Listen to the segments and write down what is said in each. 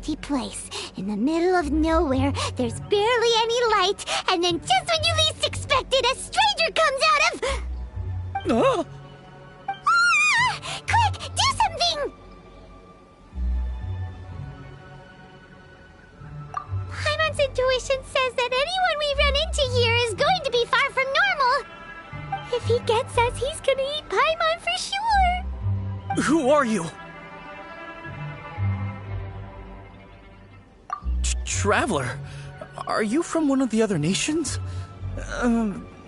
empty place. In the middle of nowhere, there's barely any light, and then just when you least expect it, a stranger comes out of... Oh! Ah! Quick, do something! Paimon's intuition says that anyone we run into here is going to be far from normal. If he gets us, he's gonna eat Paimon for sure. Who are you? Traveler? Are you from one of the other nations?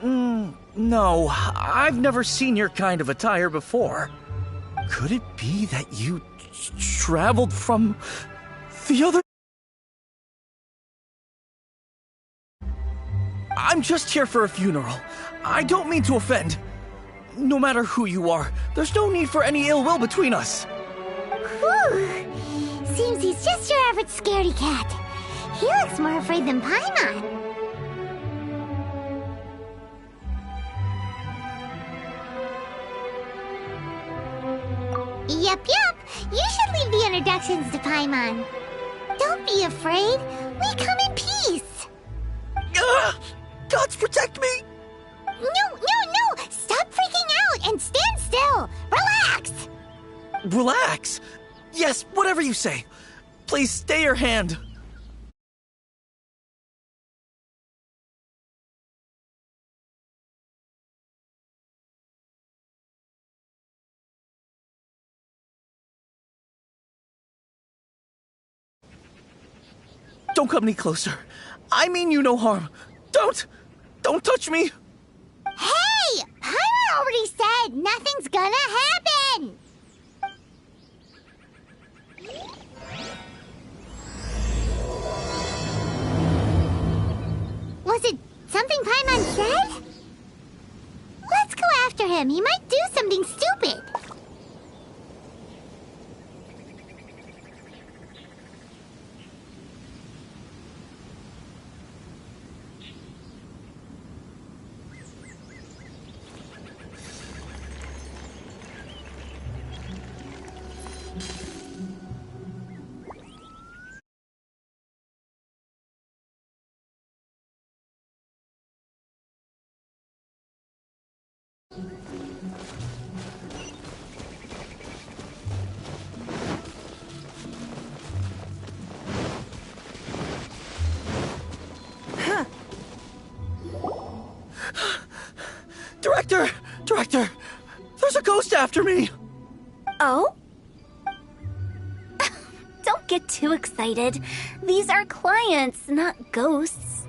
No, I've never seen your kind of attire before. Could it be that you traveled from the other... I'm just here for a funeral. I don't mean to offend. No matter who you are, there's no need for any ill will between us. Whew. Seems he's just your average scaredy cat. He looks more afraid than Paimon. Yep. You should leave the introductions to Paimon. Don't be afraid. We come in peace. Gods protect me! No! Stop freaking out and stand still! Relax! Relax? Yes, whatever you say. Please stay your hand. Don't come any closer. I mean you no harm. Don't touch me! Hey! Paimon already said nothing's gonna happen! Was it something Paimon said? Let's go after him. He might do something stupid. Director! There's a ghost after me! Oh? Don't get too excited. These are clients, not ghosts.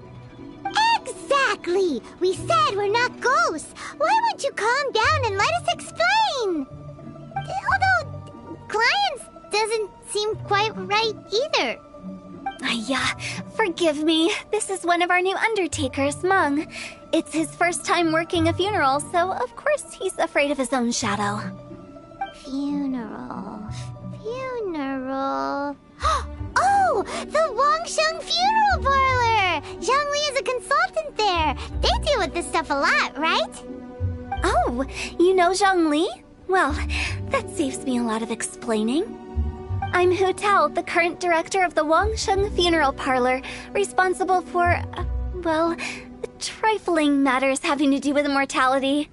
Exactly! We said we're not ghosts. Why won't you calm down and let us explain? Although, clients doesn't seem quite right either. Forgive me. This is one of our new undertakers, Meng. It's his first time working a funeral, so of course he's afraid of his own shadow. Funeral. Oh! The Wangsheng Funeral Parlor! Zhongli is a consultant there. They deal with this stuff a lot, right? Oh, you know Zhongli? Well, that saves me a lot of explaining. I'm Hu Tao, the current director of the Wangsheng Funeral Parlor, responsible for, trifling matters having to do with immortality.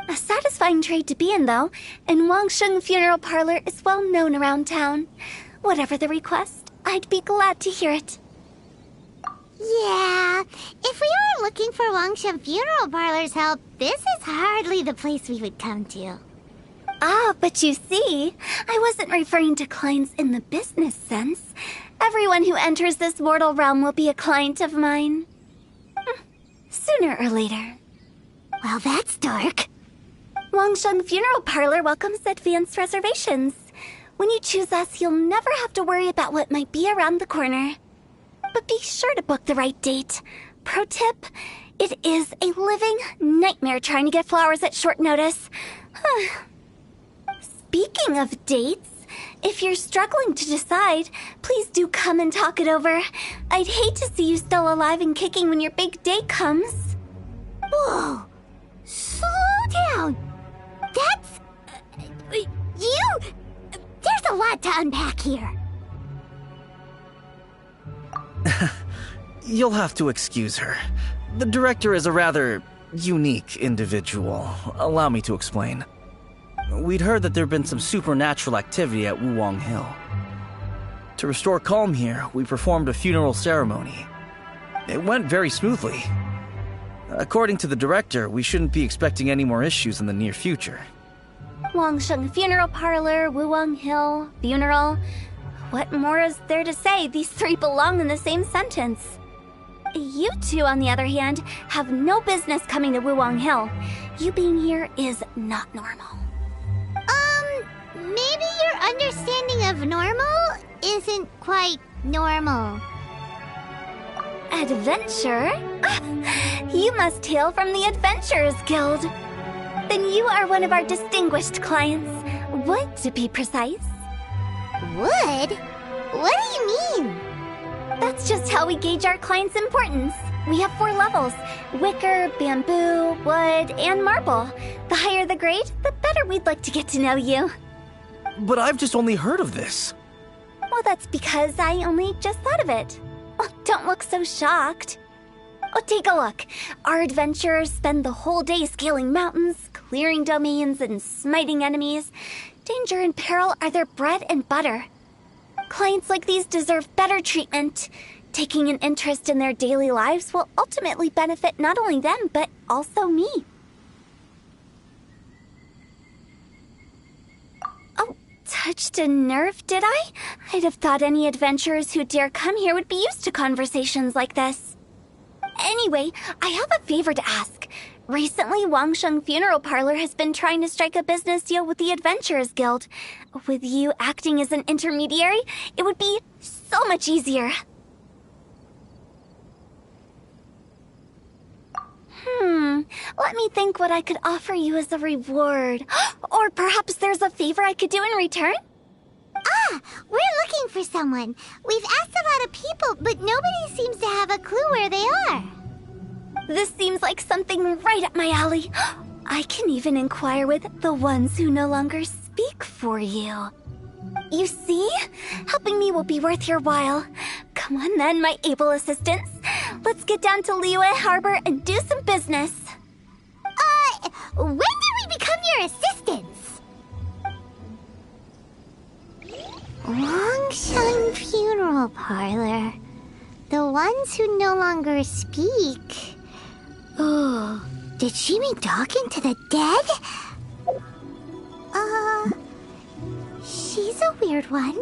A satisfying trade to be in, though, and Wangsheng Funeral Parlor is well known around town. Whatever the request, I'd be glad to hear it. Yeah, if we were looking for Wangsheng Funeral Parlor's help, this is hardly the place we would come to. Ah, but you see, I wasn't referring to clients in the business sense. Everyone who enters this mortal realm will be a client of mine. Sooner or later. Well, that's dark. Wangsheng Funeral Parlor welcomes advanced reservations. When you choose us, you'll never have to worry about what might be around the corner. But be sure to book the right date. Pro tip, it is a living nightmare trying to get flowers at short notice. Speaking of dates, if you're struggling to decide, please do come and talk it over. I'd hate to see you still alive and kicking when your big day comes. Whoa! Slow down! That's... you... There's a lot to unpack here. You'll have to excuse her. The director is a rather unique individual. Allow me to explain. We'd heard that there'd been some supernatural activity at Wuwang Hill. To restore calm here, we performed a funeral ceremony. It went very smoothly. According to the director, we shouldn't be expecting any more issues in the near future. Wangsheng Funeral Parlor, Wuwang Hill, funeral. What more is there to say? These three belong in the same sentence. You two, on the other hand, have no business coming to Wuwang Hill. You being here is not normal. Maybe your understanding of normal isn't quite normal. Adventure? You must hail from the Adventurers Guild. Then you are one of our distinguished clients. Wood, to be precise. Wood? What do you mean? That's just how we gauge our clients' importance. We have 4 levels: wicker, bamboo, wood, and marble. The higher the grade, the better we'd like to get to know you. But I've just only heard of this. Well, that's because I only just thought of it. Oh, don't look so shocked. Oh, take a look. Our adventurers spend the whole day scaling mountains, clearing domains, and smiting enemies. Danger and peril are their bread and butter. Clients like these deserve better treatment. Taking an interest in their daily lives will ultimately benefit not only them, but also me. Oh, touched a nerve, did I? I'd have thought any adventurers who dare come here would be used to conversations like this. Anyway, I have a favor to ask. Recently, Wangsheng Funeral Parlor has been trying to strike a business deal with the Adventurers Guild. With you acting as an intermediary, it would be so much easier. Let me think what I could offer you as a reward. Or perhaps there's a favor I could do in return? We're looking for someone. We've asked a lot of people, but nobody seems to have a clue where they are. This seems like something right up my alley. I can even inquire with the ones who no longer speak for you. You see? Helping me will be worth your while. Come on then, my able assistants. Let's get down to Liyue Harbor and do some business. When did we become your assistants? Wangsheng Funeral Parlor. The ones who no longer speak. Oh, did she mean talking to the dead? She's a weird one.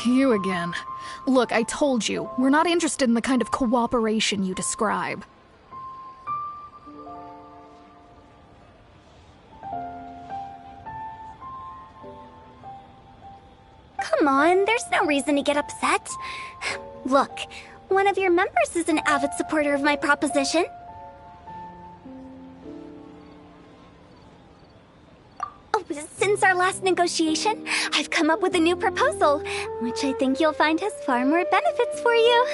You again. Look, I told you, we're not interested in the kind of cooperation you describe. Come on, there's no reason to get upset. Look, one of your members is an avid supporter of my proposition. Since our last negotiation, I've come up with a new proposal, which I think you'll find has far more benefits for you.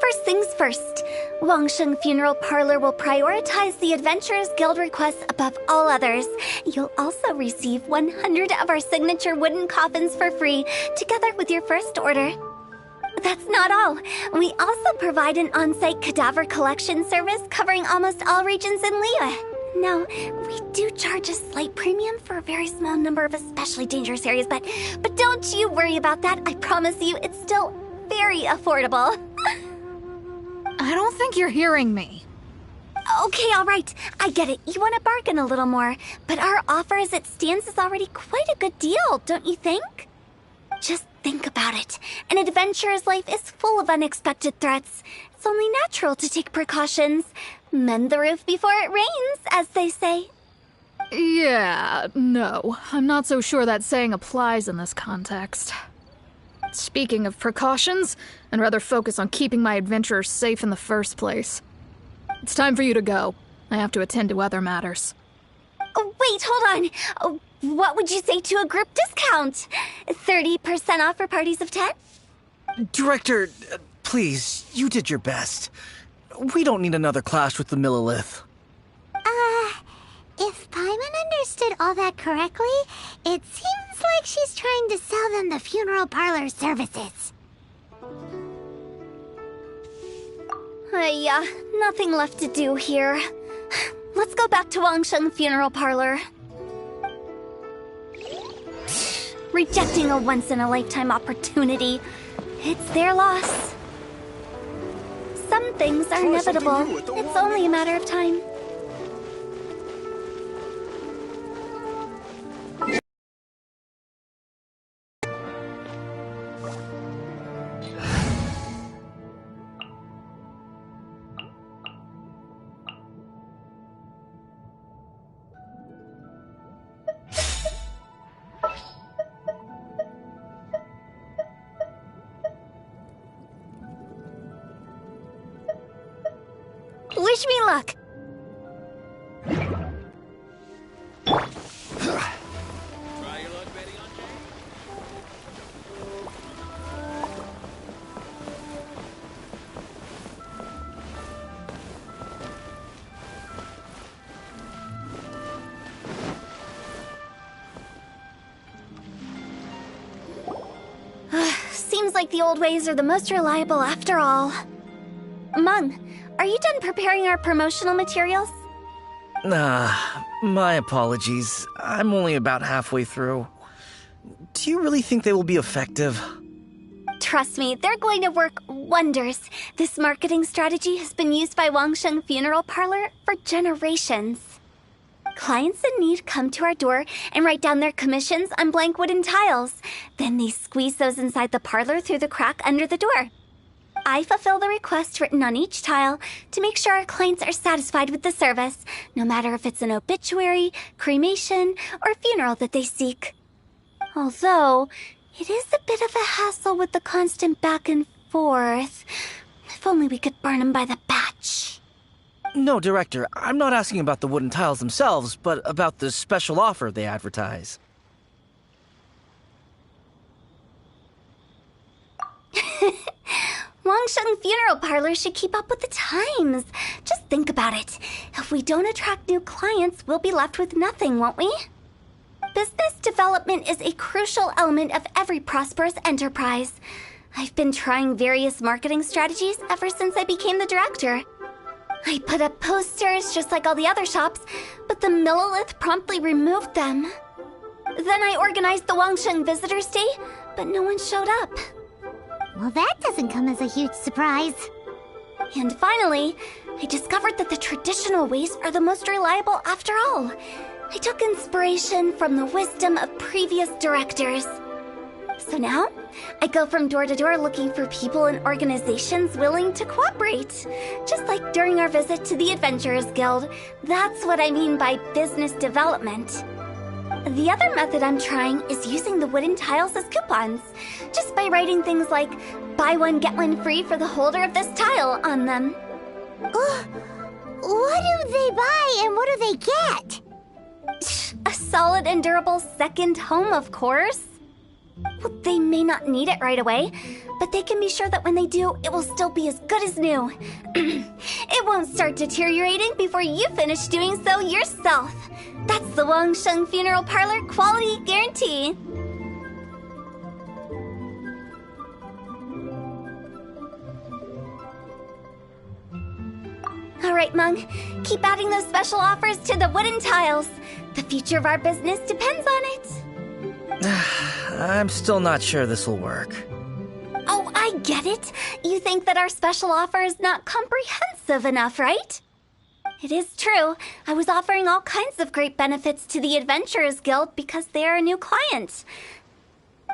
First things first, Wangsheng Funeral Parlor will prioritize the Adventurers Guild requests above all others. You'll also receive 100 of our signature wooden coffins for free, together with your first order. That's not all. We also provide an on-site cadaver collection service covering almost all regions in Liyue. Now, we do charge a slight premium for a very small number of especially dangerous areas, but don't you worry about that. I promise you, it's still very affordable. I don't think you're hearing me. Okay, all right. I get it. You want to bargain a little more. But our offer as it stands is already quite a good deal, don't you think? Just think about it. An adventurer's life is full of unexpected threats. It's only natural to take precautions. Mend the roof before it rains, as they say. Yeah, no. I'm not so sure that saying applies in this context. Speaking of precautions, I'd rather focus on keeping my adventurers safe in the first place. It's time for you to go. I have to attend to other matters. Oh, wait, hold on. Oh, what would you say to a group discount? 30% off for parties of 10? Director, please, you did your best. We don't need another clash with the Millilith. If Paimon understood all that correctly, it seems like she's trying to sell them the funeral parlor services. Nothing left to do here. Let's go back to Wangsheng Funeral Parlor. Rejecting a once-in-a-lifetime opportunity. It's their loss. Some things are inevitable. It's only a matter of time. Wish me luck. Seems like the old ways are the most reliable after all. Mung, are you done preparing our promotional materials? My apologies. I'm only about halfway through. Do you really think they will be effective? Trust me, they're going to work wonders. This marketing strategy has been used by Wangsheng Funeral Parlor for generations. Clients in need come to our door and write down their commissions on blank wooden tiles. Then they squeeze those inside the parlor through the crack under the door. I fulfill the request written on each tile to make sure our clients are satisfied with the service, no matter if it's an obituary, cremation, or funeral that they seek. Although, it is a bit of a hassle with the constant back and forth. If only we could burn them by the batch. No, Director, I'm not asking about the wooden tiles themselves, but about the special offer they advertise. Wangsheng Funeral Parlor should keep up with the times. Just think about it. If we don't attract new clients, we'll be left with nothing, won't we? Business development is a crucial element of every prosperous enterprise. I've been trying various marketing strategies ever since I became the director. I put up posters just like all the other shops, but the Millilith promptly removed them. Then I organized the Wangsheng Visitors Day, but no one showed up. Well, that doesn't come as a huge surprise. And finally, I discovered that the traditional ways are the most reliable after all. I took inspiration from the wisdom of previous directors. So now, I go from door to door looking for people and organizations willing to cooperate. Just like during our visit to the Adventurers Guild. That's what I mean by business development. The other method I'm trying is using the wooden tiles as coupons. Just by writing things like, buy one, get one free for the holder of this tile on them. What do they buy and what do they get? A solid and durable second home, of course. Well, they may not need it right away, but they can be sure that when they do, it will still be as good as new. It won't start deteriorating before you finish doing so yourself. That's the Wangsheng Funeral Parlor quality guarantee. All right, Mung. Keep adding those special offers to the wooden tiles. The future of our business depends on it. I'm still not sure this will work. Oh, I get it. You think think that our special offer is not comprehensive enough, right? It is true. I was offering all kinds of great benefits to the Adventurers Guild because they are a new client.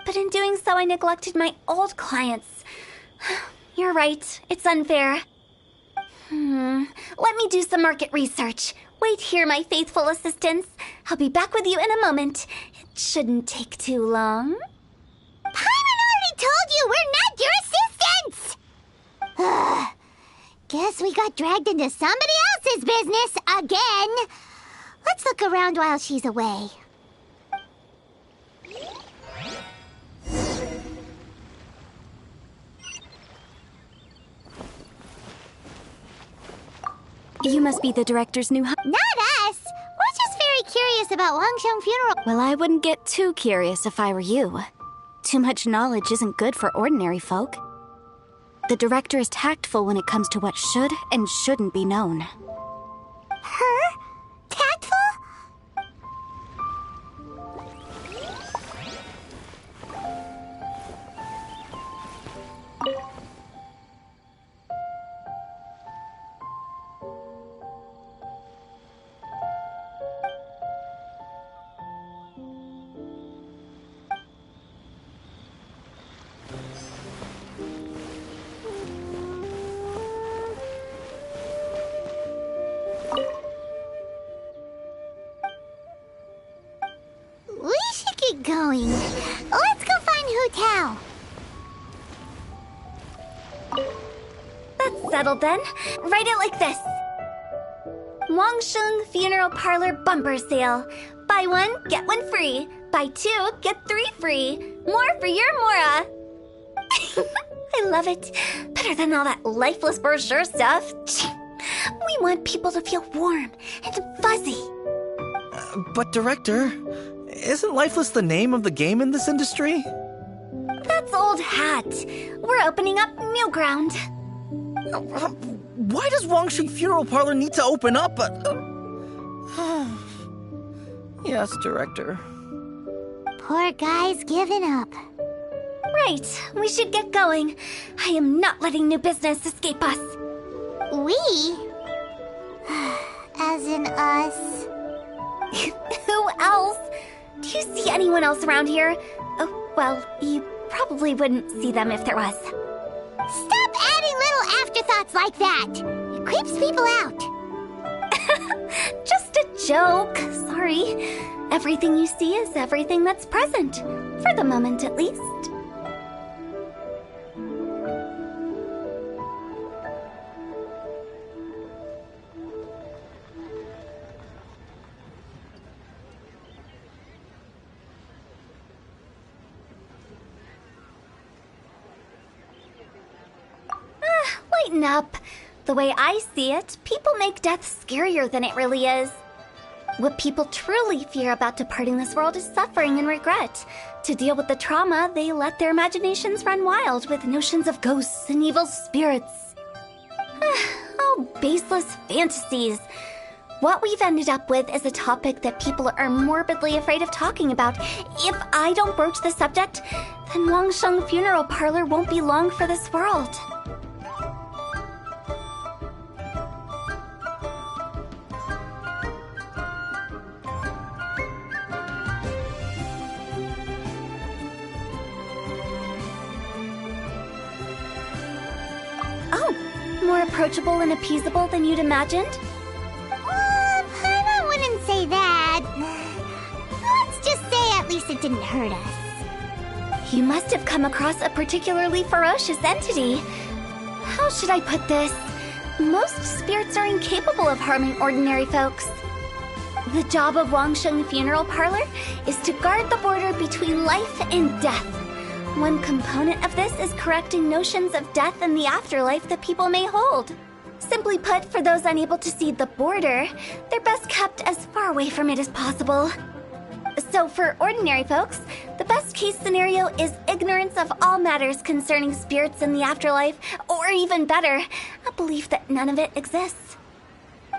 But in doing so, I neglected my old clients. You're right. It's unfair. Let me do some market research. Wait here, my faithful assistants. I'll be back with you in a moment. It shouldn't take too long. Paimon already told you we're not your assistants! Guess we got dragged into somebody else's business again. Let's look around while she's away. You must be the director's new Not us! We're just very curious about Wangsheng Funeral. Well, I wouldn't get too curious if I were you. Too much knowledge isn't good for ordinary folk. The director is tactful when it comes to what should and shouldn't be known. Her? Tactful? We should get going. Let's go find Hu Tao. That's settled then. Write it like this. Wangsheng Funeral Parlor Bumper Sale. Buy one, get one free. Buy two, get three free. More for your Mora. I love it. Better than all that lifeless brochure stuff. We want people to feel warm and fuzzy. But Director, isn't Lifeless the name of the game in this industry? That's old hat. We're opening up new ground. Why does Wangsheng Funeral Parlor need to open up? Yes, Director. Poor guy's given up. Right, we should get going. I am not letting new business escape us. We? As in us. Who else? Do you see anyone else around here? Oh, well, you probably wouldn't see them if there was. Stop adding little afterthoughts like that. It creeps people out. Just a joke. Sorry. Everything you see is everything that's present. For the moment, at least. Lighten up. The way I see it, people make death scarier than it really is. What people truly fear about departing this world is suffering and regret. To deal with the trauma, they let their imaginations run wild with notions of ghosts and evil spirits. All baseless fantasies. What we've ended up with is a topic that people are morbidly afraid of talking about. If I don't broach the subject, then Wangsheng Funeral Parlor won't be long for this world. More approachable and appeasable than you'd imagined? I wouldn't say that. Let's just say at least it didn't hurt us. You must have come across a particularly ferocious entity. How should I put this? Most spirits are incapable of harming ordinary folks. The job of Wangsheng Funeral Parlor is to guard the border between life and death. One component of this is correcting notions of death and the afterlife that people may hold. Simply put, for those unable to see the border, they're best kept as far away from it as possible. So for ordinary folks, the best case scenario is ignorance of all matters concerning spirits in the afterlife, or even better, a belief that none of it exists.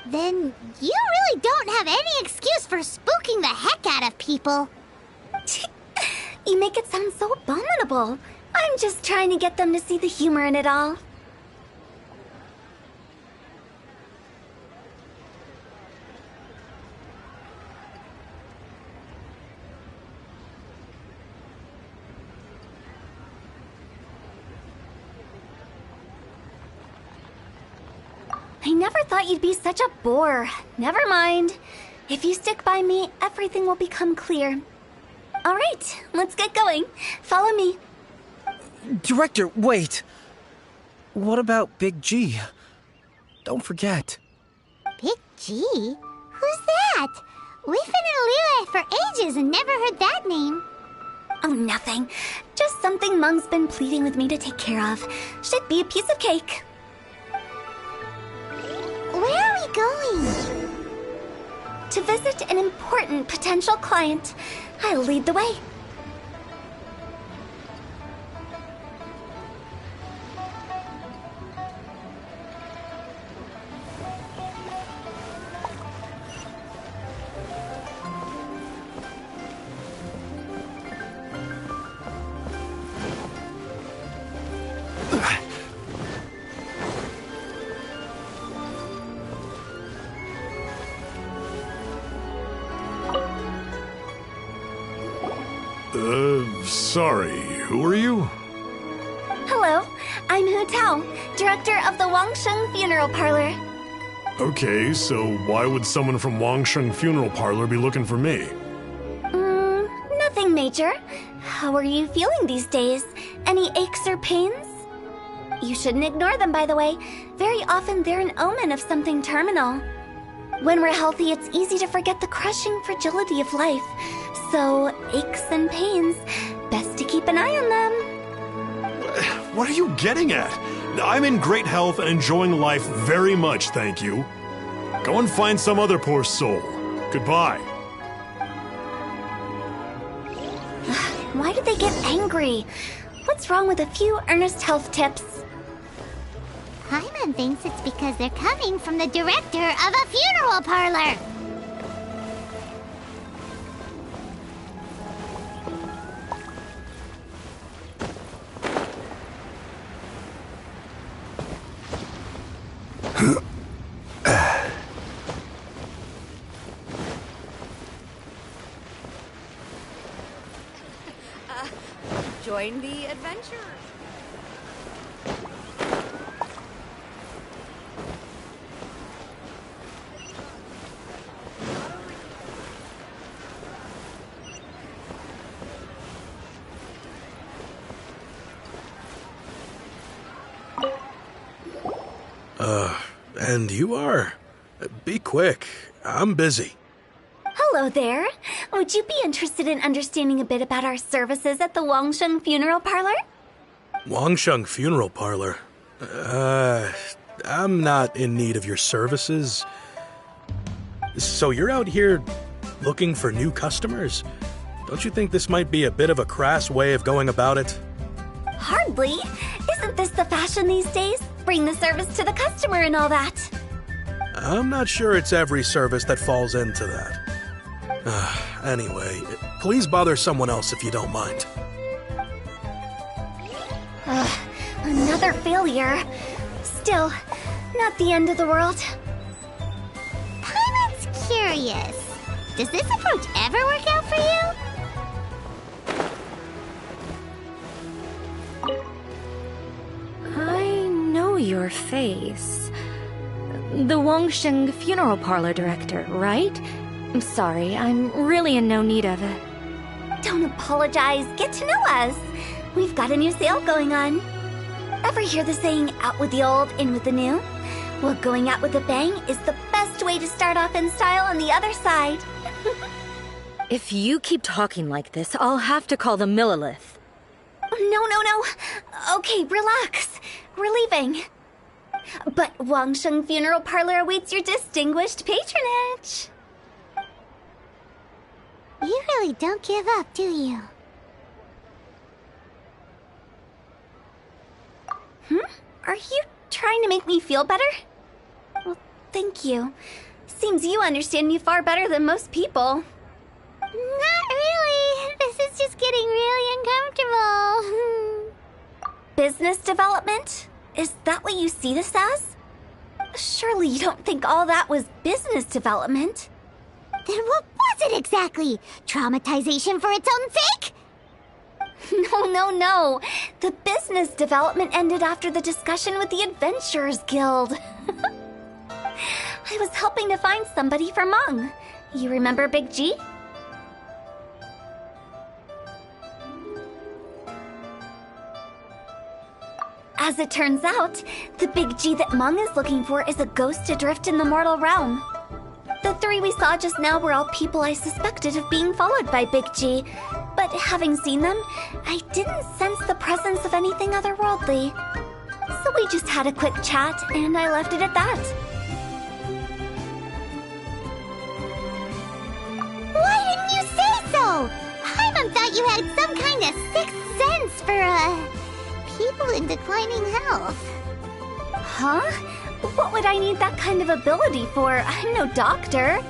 Then you really don't have any excuse for spooking the heck out of people. You make it sound so abominable. I'm just trying to get them to see the humor in it all. I never thought you'd be such a bore. Never mind. If you stick by me, everything will become clear. All right, let's get going. Follow me. Director, wait! What about Big G? Don't forget. Big G? Who's that? We've been in Liyue for ages and never heard that name. Oh, nothing. Just something Mung's been pleading with me to take care of. Should be a piece of cake. Where are we going? To visit an important potential client. I'll lead the way. Sorry, who are you? Hello, I'm Hu Tao, director of the Wangsheng Funeral Parlor. Okay, so why would someone from Wangsheng Funeral Parlor be looking for me? Nothing major. How are you feeling these days? Any aches or pains? You shouldn't ignore them, by the way. Very often they're an omen of something terminal. When we're healthy, it's easy to forget the crushing fragility of life. So, aches and pains, best to keep an eye on them. What are you getting at? I'm in great health and enjoying life very much, thank you. Go and find some other poor soul. Goodbye. Why did they get angry? What's wrong with a few earnest health tips? Paimon thinks it's because they're coming from the director of a funeral parlor. Join the adventure. And you are? Be quick. I'm busy. Hello there. Would you be interested in understanding a bit about our services at the Wangsheng Funeral Parlor? Wangsheng Funeral Parlor? I'm not in need of your services. So you're out here looking for new customers? Don't you think this might be a bit of a crass way of going about it? Hardly. Isn't this the fashion these days? Bring the service to the customer and all that. I'm not sure it's every service that falls into that. Anyway, please bother someone else if you don't mind. Another failure. Still, not the end of the world. Paimon's curious. Does this approach ever work out for you? I know your face. The Wangsheng Funeral Parlor director, right? I'm sorry, I'm really in no need of it. Don't apologize. Get to know us. We've got a new sale going on. Ever hear the saying, out with the old, in with the new? Well, going out with a bang is the best way to start off in style on the other side. If you keep talking like this, I'll have to call the Millilith. No. Okay, relax. We're leaving. But Wangsheng Funeral Parlor awaits your distinguished patronage. You really don't give up, do you? Are you trying to make me feel better? Well, thank you. Seems you understand me far better than most people. Not really. This is just getting really uncomfortable. Business development? Is that what you see this as? Surely you don't think all that was business development. Then what was it exactly? Traumatization for its own sake? No. The business development ended after the discussion with the Adventurers Guild. I was helping to find somebody for Mung. You remember Big G? As it turns out, the Big G that Mung is looking for is a ghost adrift in the mortal realm. The three we saw just now were all people I suspected of being followed by Big G, but having seen them, I didn't sense the presence of anything otherworldly. So we just had a quick chat, and I left it at that. Why didn't you say so? Paimon thought you had some kind of sixth sense for, people in declining health. Huh? What would I need that kind of ability for? I'm no doctor.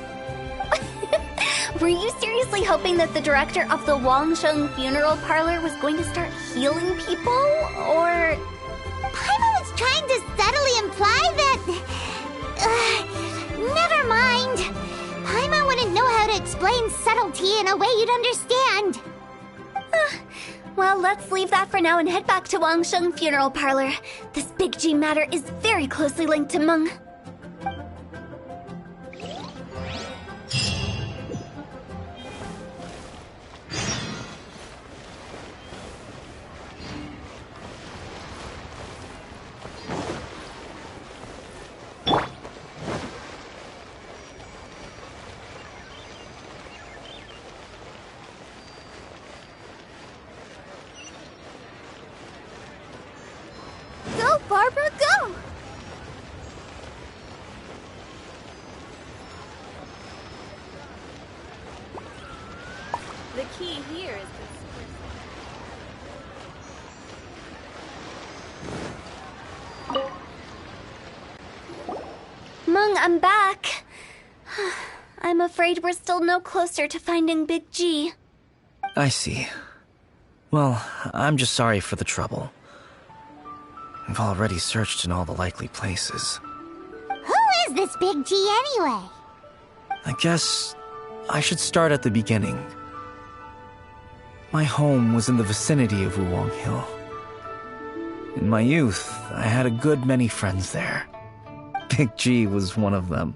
Were you seriously hoping that the director of the Wangsheng Funeral Parlor was going to start healing people, or...? Paimon was trying to subtly imply that... never mind. Paimon wouldn't know how to explain subtlety in a way you'd understand. Well, let's leave that for now and head back to Wangsheng Funeral Parlor. This Big G matter is very closely linked to Mung. Go, Barbara, go! The key here is the Mung, I'm back. I'm afraid we're still no closer to finding Big G. I see. Well, I'm just sorry for the trouble. We've already searched in all the likely places. Who is this Big G anyway? I guess I should start at the beginning. My home was in the vicinity of Wuwang Hill. In my youth, I had a good many friends there. Big G was one of them.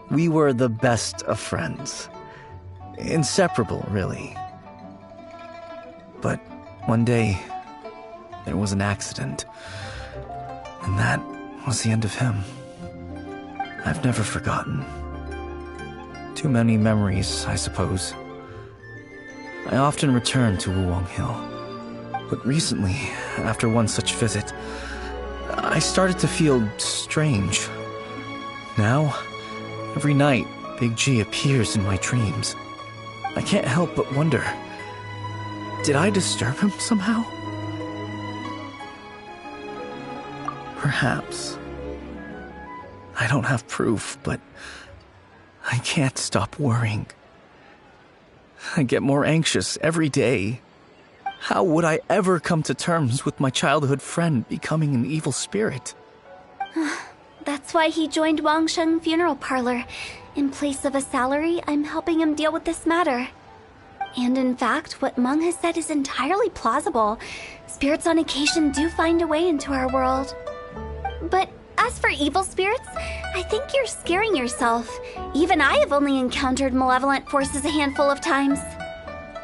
We were the best of friends. Inseparable, really. But one day, there was an accident. And that was the end of him. I've never forgotten. Too many memories, I suppose. I often return to Wuwang Hill. But recently, after one such visit, I started to feel strange. Now, every night, Big G appears in my dreams. I can't help but wonder, did I disturb him somehow? Perhaps. I don't have proof, but I can't stop worrying. I get more anxious every day. How would I ever come to terms with my childhood friend becoming an evil spirit? That's why he joined Wangsheng Funeral Parlor. In place of a salary, I'm helping him deal with this matter. And in fact, what Mung has said is entirely plausible. Spirits on occasion do find a way into our world. But as for evil spirits, I think you're scaring yourself. Even I have only encountered malevolent forces a handful of times.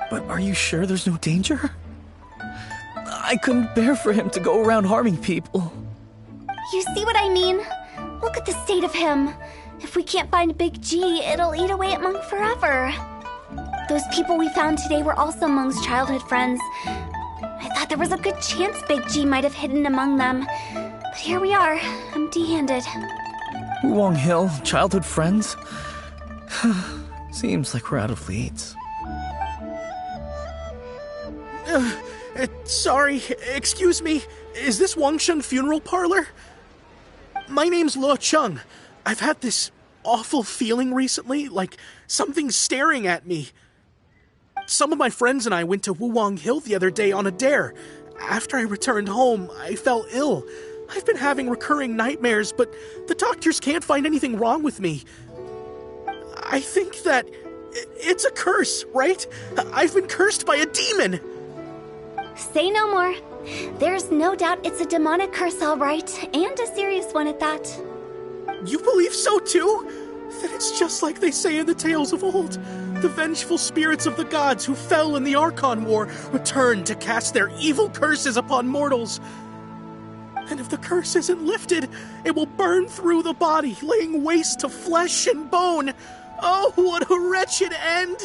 But are you sure there's no danger? I couldn't bear for him to go around harming people. You see what I mean? Look at the state of him. If we can't find Big G, it'll eat away at Mung forever. Those people we found today were also Mung's childhood friends. I thought there was a good chance Big G might have hidden among them. But here we are, empty-handed. Wuwang Hill, childhood friends? Seems like we're out of leads. Sorry, excuse me. Is this Wangsheng Funeral Parlor? My name's Luo Chung. I've had this awful feeling recently, like something's staring at me. Some of my friends and I went to Wuwang Hill the other day on a dare. After I returned home, I fell ill. I've been having recurring nightmares, but the doctors can't find anything wrong with me. I think that it's a curse, right? I've been cursed by a demon. Say no more. There's no doubt it's a demonic curse, all right, and a serious one at that. You believe so too? Then it's just like they say in the tales of old. The vengeful spirits of the gods who fell in the Archon War return to cast their evil curses upon mortals. And if the curse isn't lifted, it will burn through the body, laying waste to flesh and bone. Oh, what a wretched end!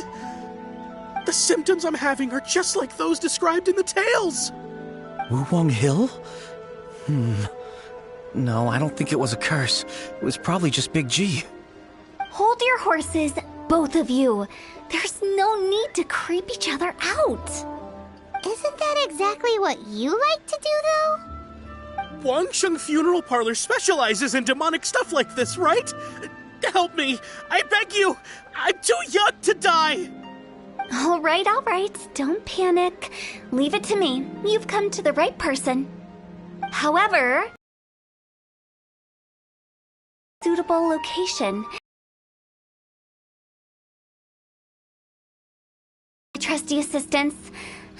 The symptoms I'm having are just like those described in the tales. Wuwang Hill? No, I don't think it was a curse. It was probably just Big G. Hold your horses, both of you. There's no need to creep each other out. Isn't that exactly what you like to do, though? Wangsheng Funeral Parlor specializes in demonic stuff like this, right? Help me! I beg you! I'm too young to die! All right. Don't panic. Leave it to me. You've come to the right person. However, suitable location. Trusty assistance.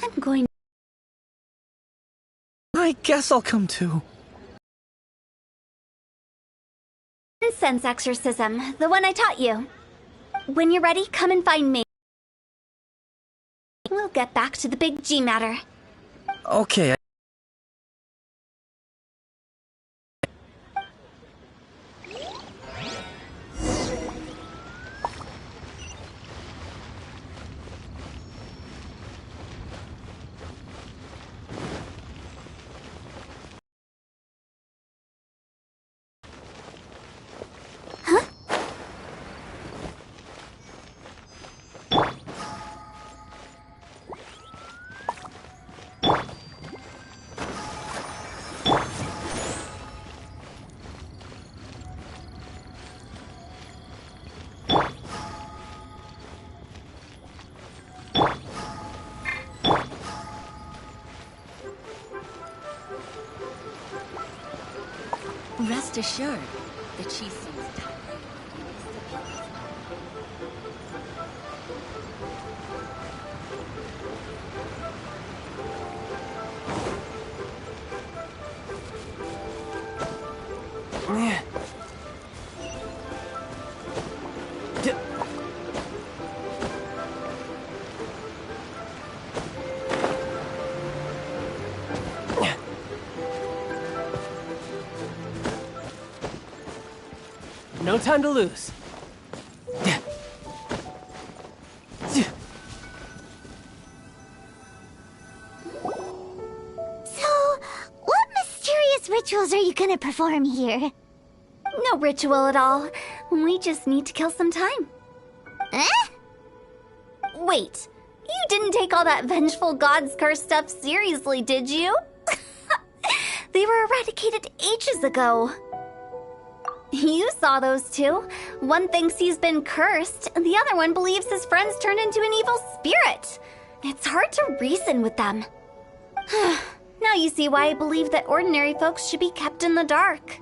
I'm going. I guess I'll come too. Incense exorcism, the one I taught you. When you're ready, come and find me. We'll get back to the Big G matter. Okay. Rest assured that she seems tired. No time to lose. So, what mysterious rituals are you gonna perform here? No ritual at all. We just need to kill some time. Eh? Wait, you didn't take all that vengeful god's curse stuff seriously, did you? They were eradicated ages ago. You saw those two. One thinks he's been cursed, and the other one believes his friends turned into an evil spirit. It's hard to reason with them. Now you see why I believe that ordinary folks should be kept in the dark.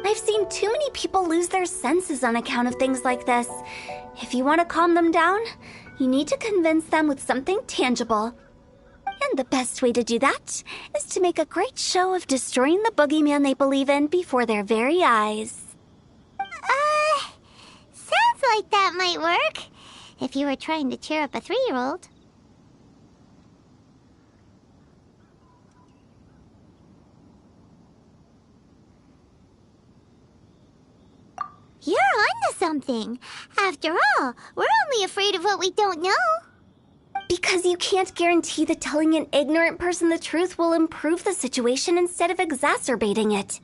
I've seen too many people lose their senses on account of things like this. If you want to calm them down, you need to convince them with something tangible. And the best way to do that is to make a great show of destroying the boogeyman they believe in before their very eyes. Sounds like that might work. If you were trying to cheer up a 3-year-old. You're onto something. After all, we're only afraid of what we don't know. Because you can't guarantee that telling an ignorant person the truth will improve the situation instead of exacerbating it.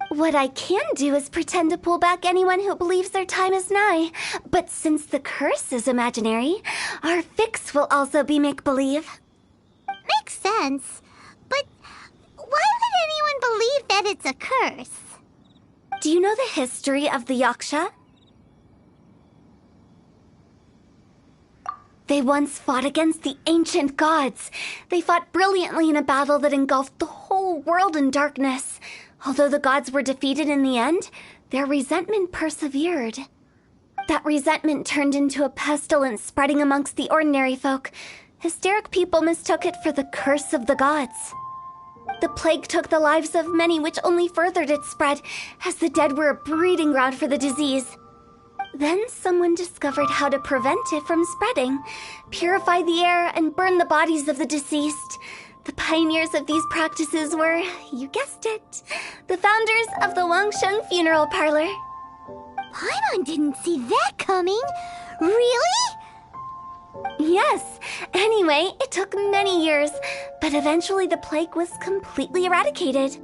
What I can do is pretend to pull back anyone who believes their time is nigh. But since the curse is imaginary, our fix will also be make-believe. Makes sense. But why would anyone believe that it's a curse? Do you know the history of the Yaksha? They once fought against the ancient gods. They fought brilliantly in a battle that engulfed the whole world in darkness. Although the gods were defeated in the end, their resentment persevered. That resentment turned into a pestilence spreading amongst the ordinary folk. Hysteric people mistook it for the curse of the gods. The plague took the lives of many, which only furthered its spread, as the dead were a breeding ground for the disease. Then someone discovered how to prevent it from spreading, purify the air, and burn the bodies of the deceased. The pioneers of these practices were, you guessed it, the founders of the Wangsheng Funeral Parlor. Paimon didn't see that coming. Really? Yes. Anyway, it took many years, but eventually the plague was completely eradicated.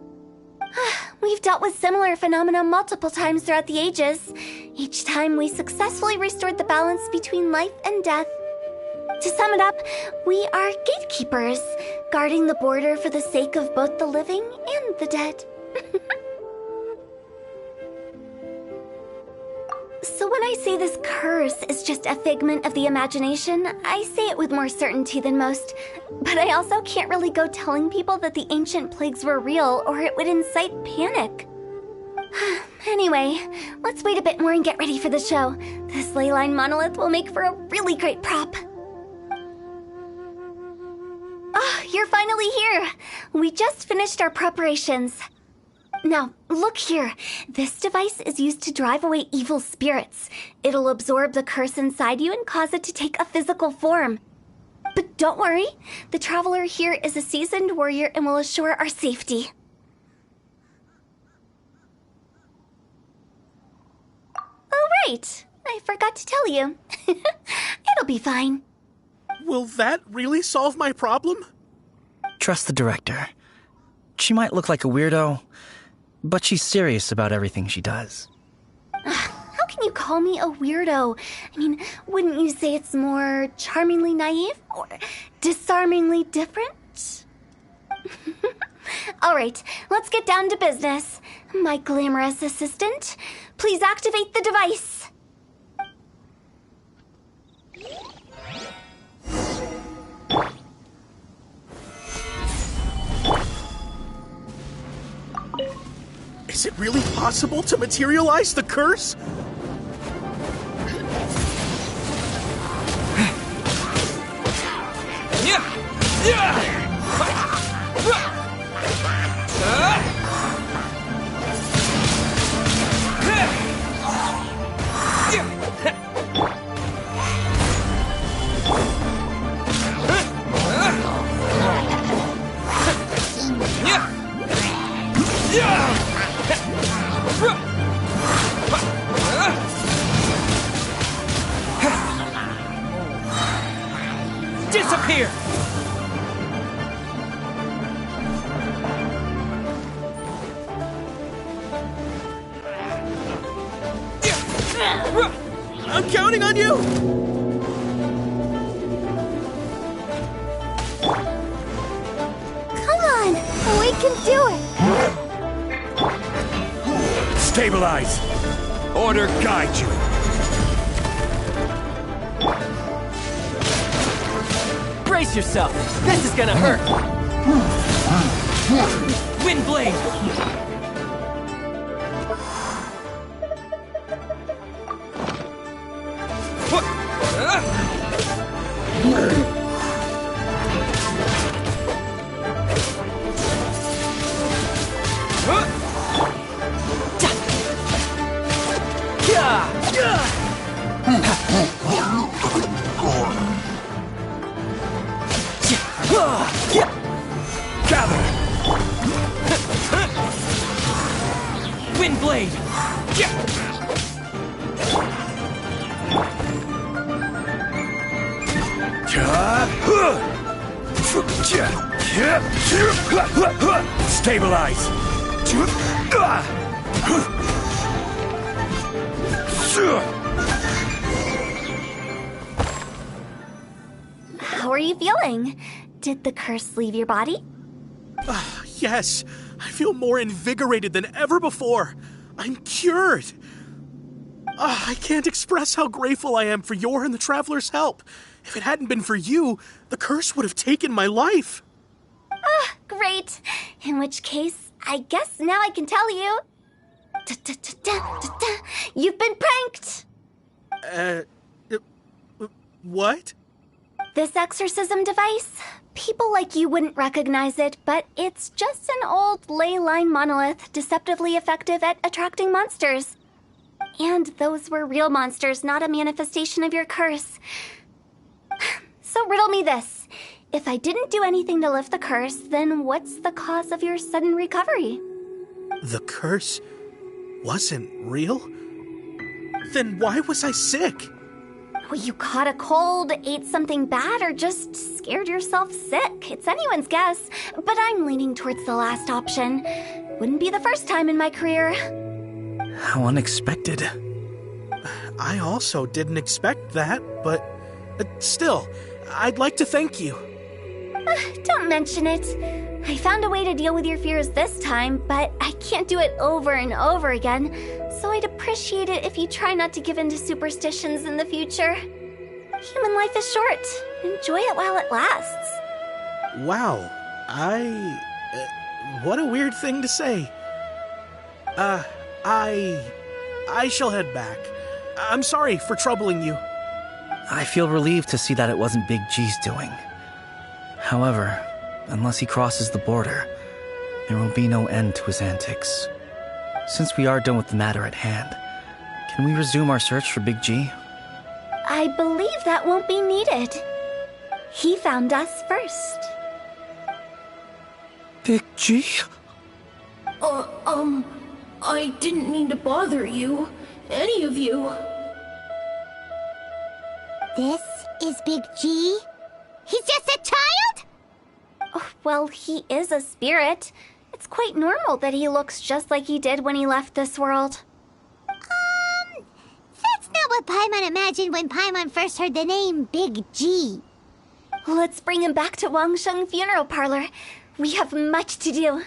We've dealt with similar phenomena multiple times throughout the ages. Each time we successfully restored the balance between life and death. To sum it up, we are gatekeepers, guarding the border for the sake of both the living and the dead. So when I say this curse is just a figment of the imagination, I say it with more certainty than most. But I also can't really go telling people that the ancient plagues were real, or it would incite panic. Anyway, let's wait a bit more and get ready for the show. This leyline monolith will make for a really great prop. Oh, you're finally here! We just finished our preparations. Now, look here. This device is used to drive away evil spirits. It'll absorb the curse inside you and cause it to take a physical form. But don't worry, the traveler here is a seasoned warrior and will assure our safety. Oh, right. I forgot to tell you. It'll be fine. Will that really solve my problem? Trust the director. She might look like a weirdo, but she's serious about everything she does. How can you call me a weirdo? I mean, wouldn't you say it's more charmingly naive or disarmingly different? All right, let's get down to business. My glamorous assistant, please activate the device. Is it really possible to materialize the curse? Disappear! I'm counting on you! Come on, we can do it! Stabilize! Order guide you! Brace yourself! This is gonna hurt! Wind blade! Gather! Wind blade! Stabilize! How are you feeling? Did the curse leave your body? Yes, I feel more invigorated than ever before. I'm cured. I can't express how grateful I am for your and the Traveler's help. If it hadn't been for you, the curse would have taken my life. Great. In which case, I guess now I can tell you. You've been pranked! What? This exorcism device? People like you wouldn't recognize it, but it's just an old ley line monolith deceptively effective at attracting monsters. And those were real monsters, not a manifestation of your curse. So riddle me this. If I didn't do anything to lift the curse, then what's the cause of your sudden recovery? The curse wasn't real? Then why was I sick? Well, you caught a cold, ate something bad, or just scared yourself sick. It's anyone's guess, but I'm leaning towards the last option. Wouldn't be the first time in my career. How unexpected. I also didn't expect that, but still, I'd like to thank you. Don't mention it. I found a way to deal with your fears this time, but I can't do it over and over again, so I'd appreciate it if you try not to give in to superstitions in the future. Human life is short. Enjoy it while it lasts. Wow, what a weird thing to say. I shall head back. I'm sorry for troubling you. I feel relieved to see that it wasn't Big G's doing. However, unless he crosses the border, there will be no end to his antics. Since we are done with the matter at hand, can we resume our search for Big G? I believe that won't be needed. He found us first. Big G? I didn't mean to bother you. Any of you. This is Big G? He's just a child? Oh, well, he is a spirit. It's quite normal that he looks just like he did when he left this world. That's not what Paimon imagined when Paimon first heard the name Big G. Let's bring him back to Wangsheng Funeral Parlor. We have much to do.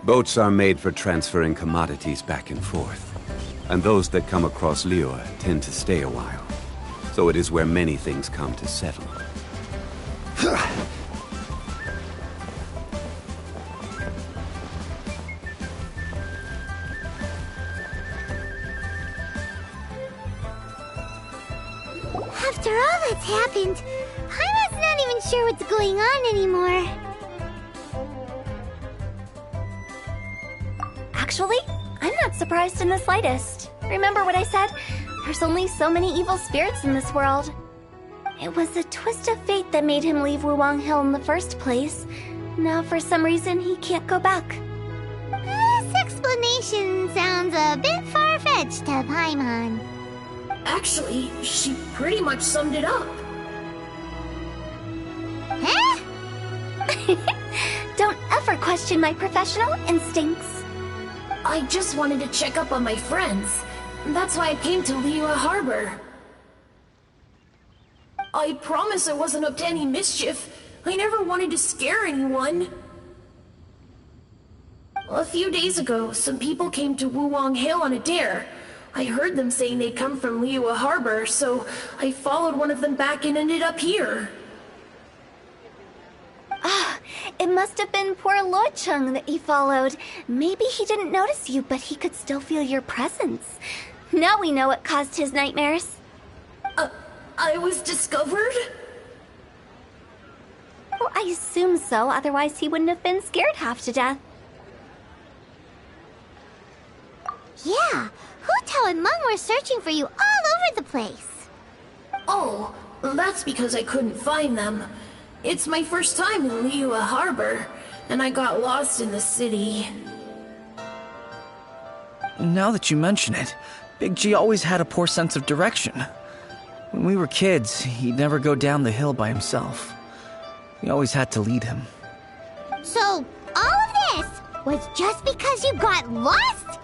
Boats are made for transferring commodities back and forth, and those that come across Liyue tend to stay a while. So it is where many things come to settle. After all that's happened, Paimon's not even sure what's going on anymore. Actually, I'm not surprised in the slightest. Remember what I said? There's only so many evil spirits in this world. It was a twist of fate that made him leave Wuwang Hill in the first place. Now, for some reason, he can't go back. This explanation sounds a bit far-fetched to Paimon. Actually, she pretty much summed it up. Huh? Don't ever question my professional instincts. I just wanted to check up on my friends. That's why I came to Liyue Harbor. I promise I wasn't up to any mischief. I never wanted to scare anyone. A few days ago, some people came to Wuwang Hill on a dare. I heard them saying they'd come from Liyue Harbor, so I followed one of them back and ended up here. Ah, it must have been poor Luocheng that you followed. Maybe he didn't notice you, but he could still feel your presence. Now we know what caused his nightmares. I was discovered? Well, I assume so, otherwise he wouldn't have been scared half to death. Yeah, Hu and Meng were searching for you all over the place. Oh, that's because I couldn't find them. It's my first time in Liyue Harbor, and I got lost in the city. Now that you mention it, Big G always had a poor sense of direction. When we were kids, he'd never go down the hill by himself. We always had to lead him. So, all of this was just because you got lost?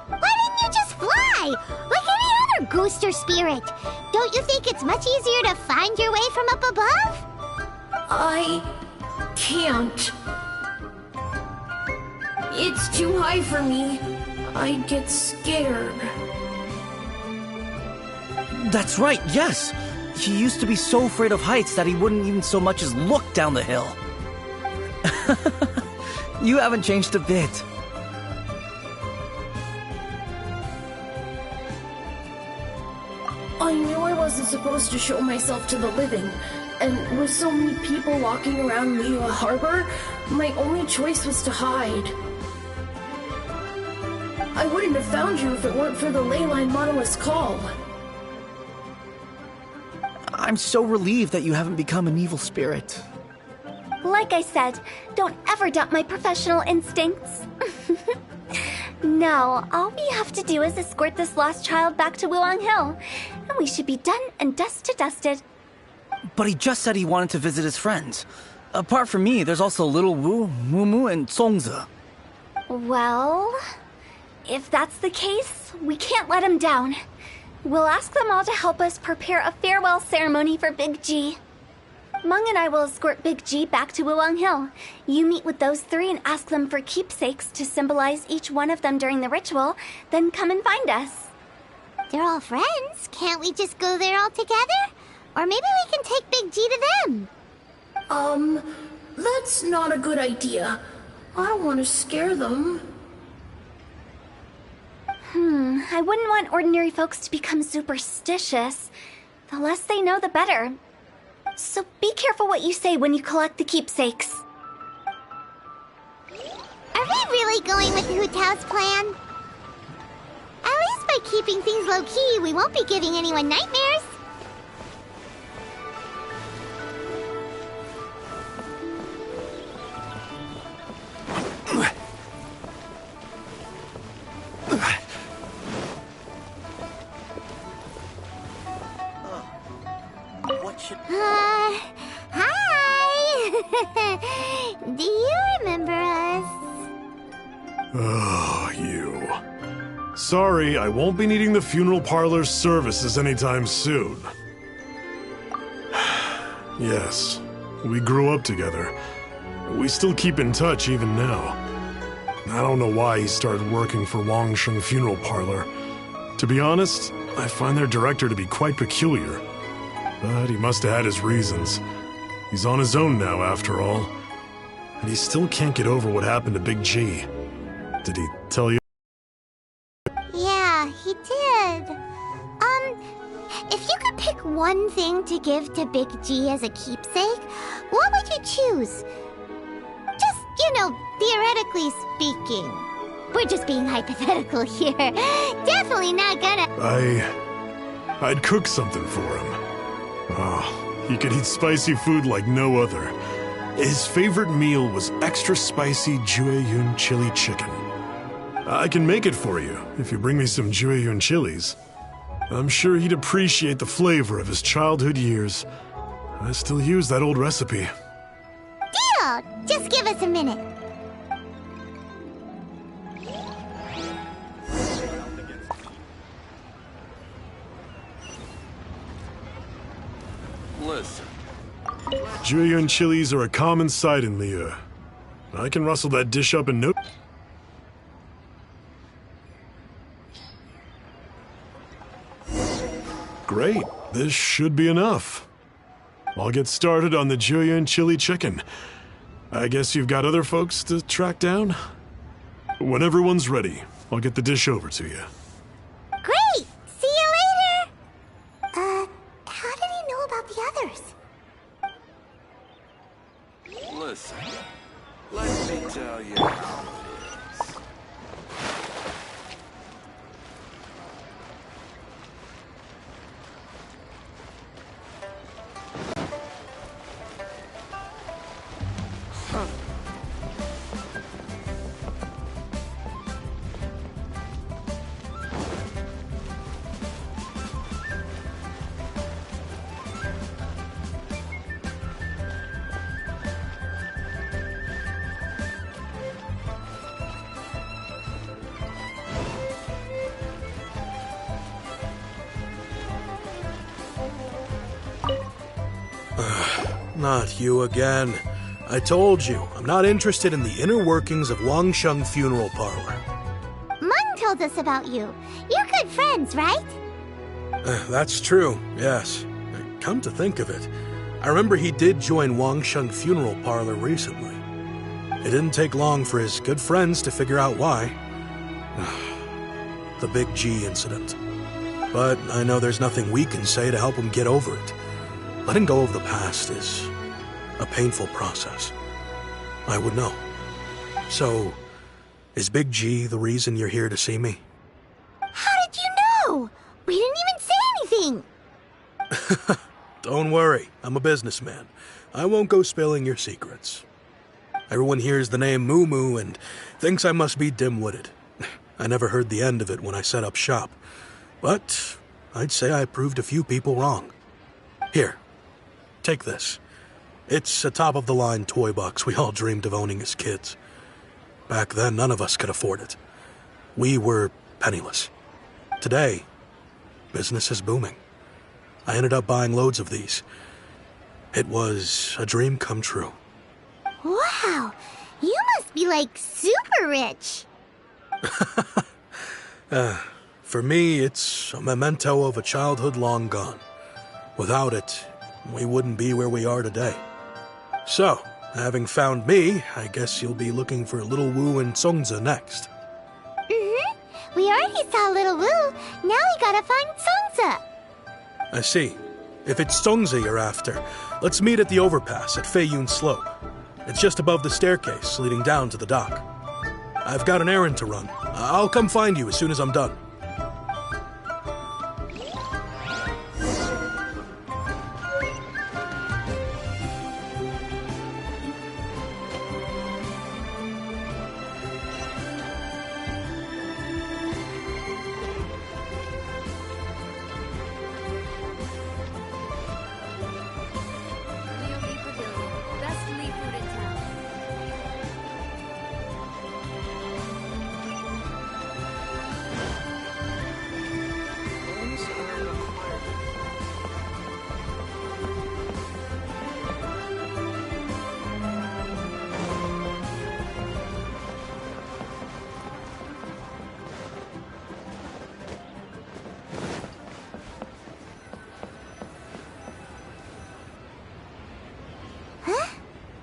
Why didn't you just fly? Like any other ghost or spirit? Don't you think it's much easier to find your way from up above? I can't. It's too high for me. I'd get scared. That's right, yes! He used to be so afraid of heights that he wouldn't even so much as look down the hill. You haven't changed a bit. I knew I wasn't supposed to show myself to the living, and with so many people walking around Liyue Harbor, my only choice was to hide. I wouldn't have found you if it weren't for the Leyline Monolith's call. I'm so relieved that you haven't become an evil spirit. Like I said, don't ever doubt my professional instincts. Now, all we have to do is escort this lost child back to Wuong Hill, and we should be done and dusted. But he just said he wanted to visit his friends. Apart from me, there's also Little Wu, Mumu, and Songzi. Well, if that's the case, we can't let him down. We'll ask them all to help us prepare a farewell ceremony for Big G. Meng and I will escort Big G back to Wuong Hill. You meet with those three and ask them for keepsakes to symbolize each one of them during the ritual, then come and find us. They're all friends. Can't we just go there all together? Or maybe we can take Big G to them. That's not a good idea. I don't want to scare them. I wouldn't want ordinary folks to become superstitious. The less they know, the better. So be careful what you say when you collect the keepsakes. Are we really going with Hu Tao's plan? At least by keeping things low-key, we won't be giving anyone nightmares. Hi! Do you remember us? Oh, you. Sorry, I won't be needing the funeral parlor's services anytime soon. Yes, we grew up together. We still keep in touch even now. I don't know why he started working for Wangsheng Funeral Parlor. To be honest, I find their director to be quite peculiar. But he must have had his reasons. He's on his own now, after all. And he still can't get over what happened to Big G. Did he tell you? Yeah, he did. If you could pick one thing to give to Big G as a keepsake, what would you choose? Just, theoretically speaking. We're just being hypothetical here. Definitely not gonna... I'd cook something for him. Oh, he could eat spicy food like no other. His favorite meal was extra spicy Jueyun chili chicken. I can make it for you if you bring me some Jueyun chilies. I'm sure he'd appreciate the flavor of his childhood years. I still use that old recipe. Deal! Just give us a minute. Listen. Jueyun chilies are a common sight in Liyue. I can rustle that dish up in no... Great, this should be enough. I'll get started on the Jueyun chili chicken. I guess you've got other folks to track down? When everyone's ready, I'll get the dish over to you. Great! See you later! How did he know about the others? Listen. Let me tell you how it is. Not you again. I told you, I'm not interested in the inner workings of Wangsheng Funeral Parlor. Mung told us about you. You're good friends, right? That's true, yes. Come to think of it, I remember he did join Wangsheng Funeral Parlor recently. It didn't take long for his good friends to figure out why. The Big G incident. But I know there's nothing we can say to help him get over it. Letting go of the past is a painful process. I would know. So, is Big G the reason you're here to see me? How did you know? We didn't even say anything! Don't worry, I'm a businessman. I won't go spilling your secrets. Everyone hears the name Moo Moo and thinks I must be dim-witted. I never heard the end of it when I set up shop. But I'd say I proved a few people wrong. Here, take this. It's a top-of-the-line toy box we all dreamed of owning as kids. Back then, none of us could afford it. We were penniless. Today, business is booming. I ended up buying loads of these. It was a dream come true. Wow, you must be like super rich. For me, it's a memento of a childhood long gone. Without it, we wouldn't be where we are today. So, having found me, I guess you'll be looking for Little Wu and Songza next. We already saw Little Wu. Now we gotta find Songza. I see. If it's Songza you're after, let's meet at the overpass at Feiyun Slope. It's just above the staircase leading down to the dock. I've got an errand to run. I'll come find you as soon as I'm done.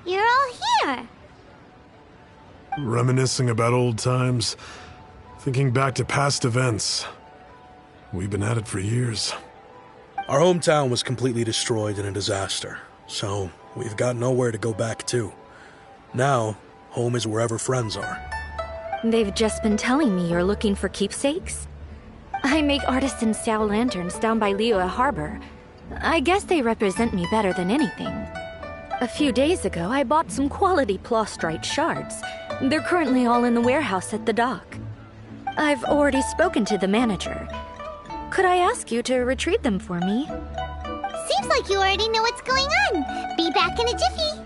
You're all here. Reminiscing about old times, thinking back to past events. We've been at it for years. Our hometown was completely destroyed in a disaster, so we've got nowhere to go back to. Now, home is wherever friends are. They've just been telling me you're looking for keepsakes. I make artisan Sao lanterns down by Liyue Harbor. I guess they represent me better than anything. A few days ago, I bought some quality plastrite shards. They're currently all in the warehouse at the dock. I've already spoken to the manager. Could I ask you to retrieve them for me? Seems like you already know what's going on. Be back in a jiffy.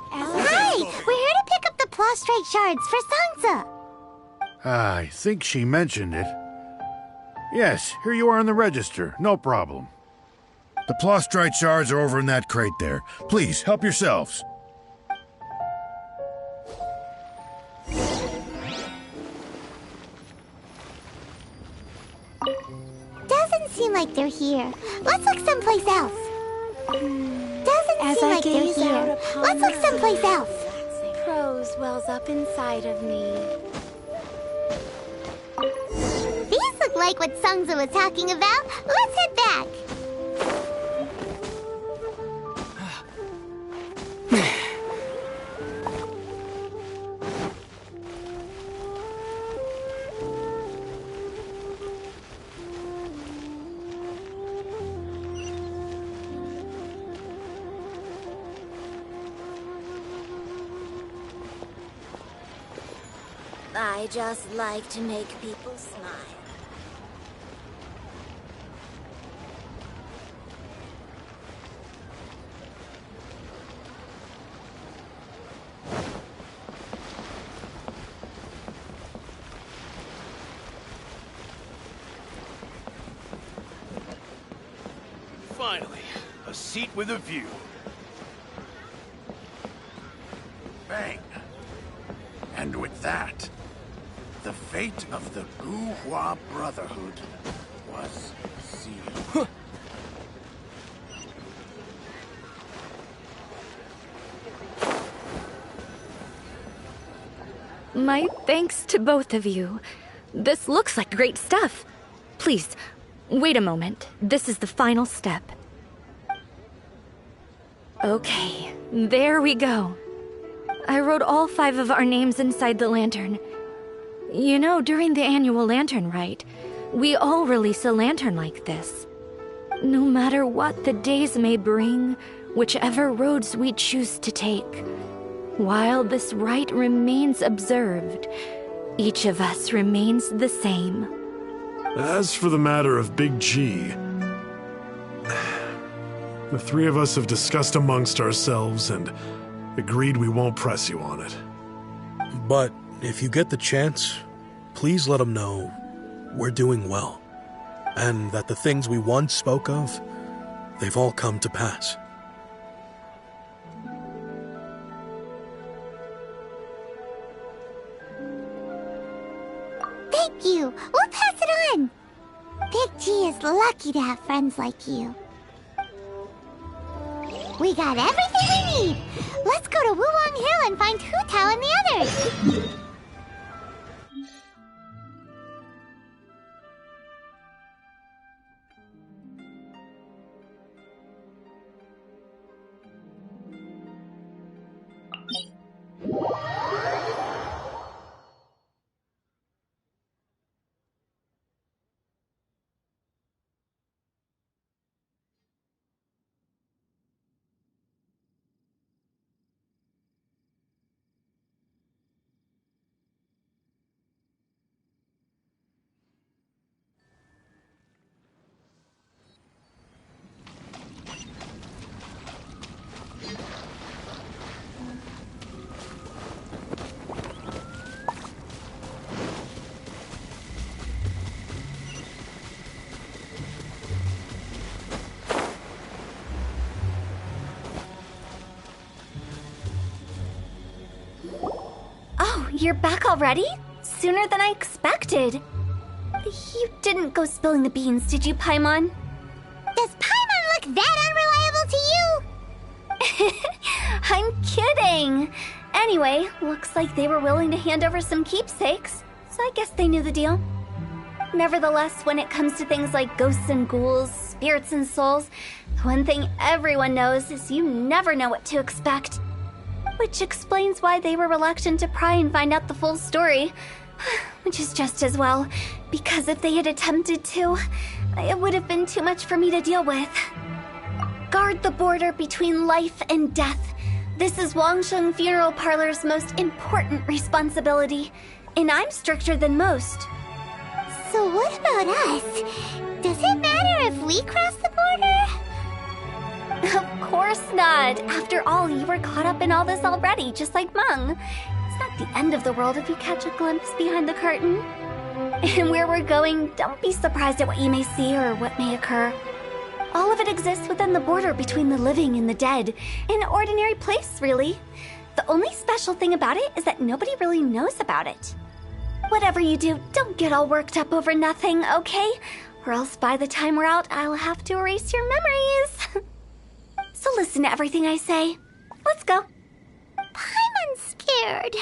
Hi! We're here to pick up the plastrite shards for Sansa. I think she mentioned it. Yes, here you are on the register. No problem. The plastrite shards are over in that crate there. Please, help yourselves. Doesn't seem like they're here. Let's look someplace else. Doesn't seem like they're here. Let's look someplace else. Prose wells up inside of me. These look like what Sungza was talking about. Let's head back. I just like to make people smile. Finally, a seat with a view. Bang. And with that, the fate of the Guhua Brotherhood was sealed. My thanks to both of you. This looks like great stuff. Please, wait a moment. This is the final step. Okay, there we go. I wrote all 5 of our names inside the lantern. You know, during the annual lantern rite, we all release a lantern like this. No matter what the days may bring, whichever roads we choose to take, while this rite remains observed, each of us remains the same. As for the matter of Big G, the 3 of us have discussed amongst ourselves and agreed we won't press you on it. But if you get the chance, please let him know we're doing well, and that the things we once spoke of, they've all come to pass. Thank you. We'll pass it on. Big G is lucky to have friends like you. We got everything we need. Let's go to Wulong Hill and find Hu Tao and the others. You're back already? Sooner than I expected. You didn't go spilling the beans, did you, Paimon? Does Paimon look that unreliable to you? I'm kidding. Anyway, looks like they were willing to hand over some keepsakes, so I guess they knew the deal. Nevertheless, when it comes to things like ghosts and ghouls, spirits and souls, the one thing everyone knows is you never know what to expect. Which explains why they were reluctant to pry and find out the full story. Which is just as well, because if they had attempted to, it would have been too much for me to deal with. Guard the border between life and death. This is Wangsheng Funeral Parlor's most important responsibility, and I'm stricter than most. So what about us? Does it matter if we cross the border? Of course not. After all, you were caught up in all this already, just like Meng. It's not the end of the world if you catch a glimpse behind the curtain. And where we're going, don't be surprised at what you may see or what may occur. All of it exists within the border between the living and the dead. An ordinary place, really. The only special thing about it is that nobody really knows about it. Whatever you do, don't get all worked up over nothing, okay? Or else by the time we're out, I'll have to erase your memories. So listen to everything I say. Let's go. Paimon's scared.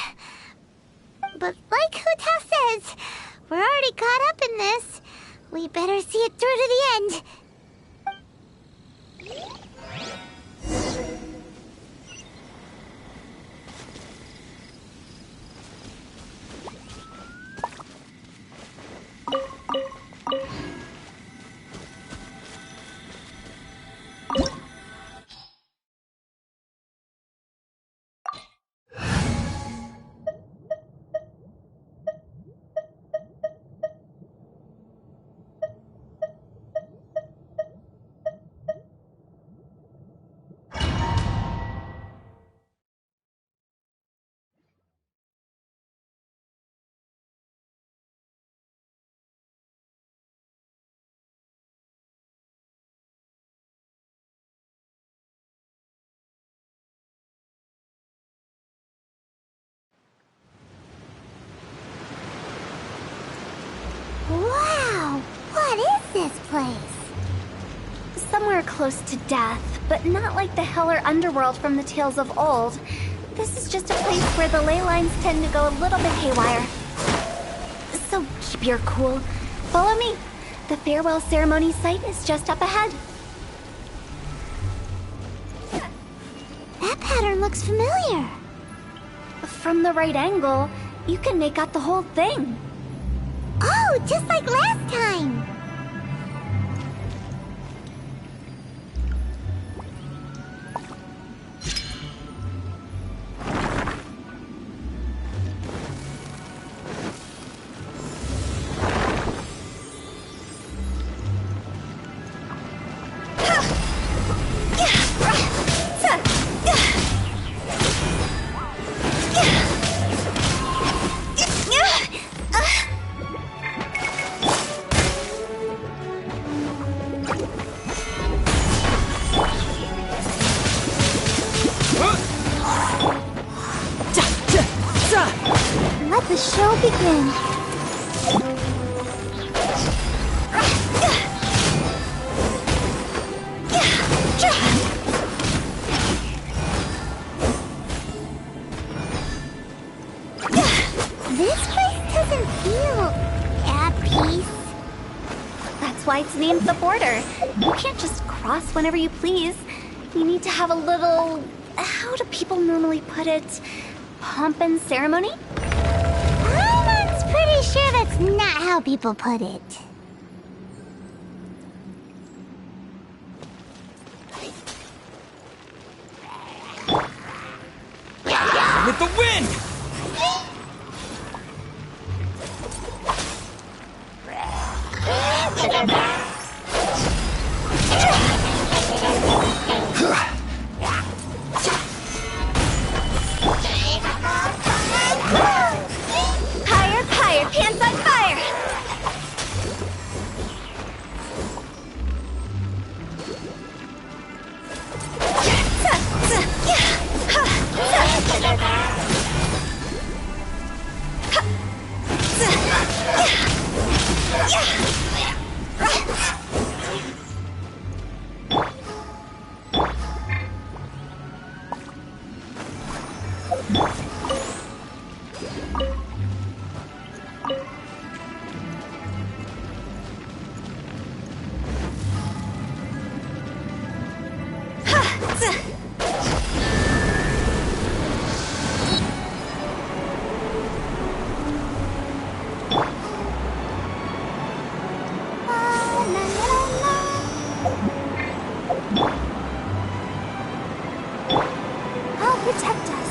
But like Hu Tao says, we're already caught up in this. We better see it through to the end. place? Somewhere close to death, but not like the hell or underworld from the tales of old. This is just a place where the ley lines tend to go a little bit haywire. So keep your cool. Follow me. The farewell ceremony site is just up ahead. That pattern looks familiar. From the right angle, you can make out the whole thing. Oh, just like last time. Let the show begin. This place doesn't feel at peace. That's why it's named the border. You can't just cross whenever you please. You need to have a little... how do people normally put it? Pomp and ceremony? I'm pretty sure that's not how people put it. With the wind! Higher, higher, pants on fire! I'll protect us.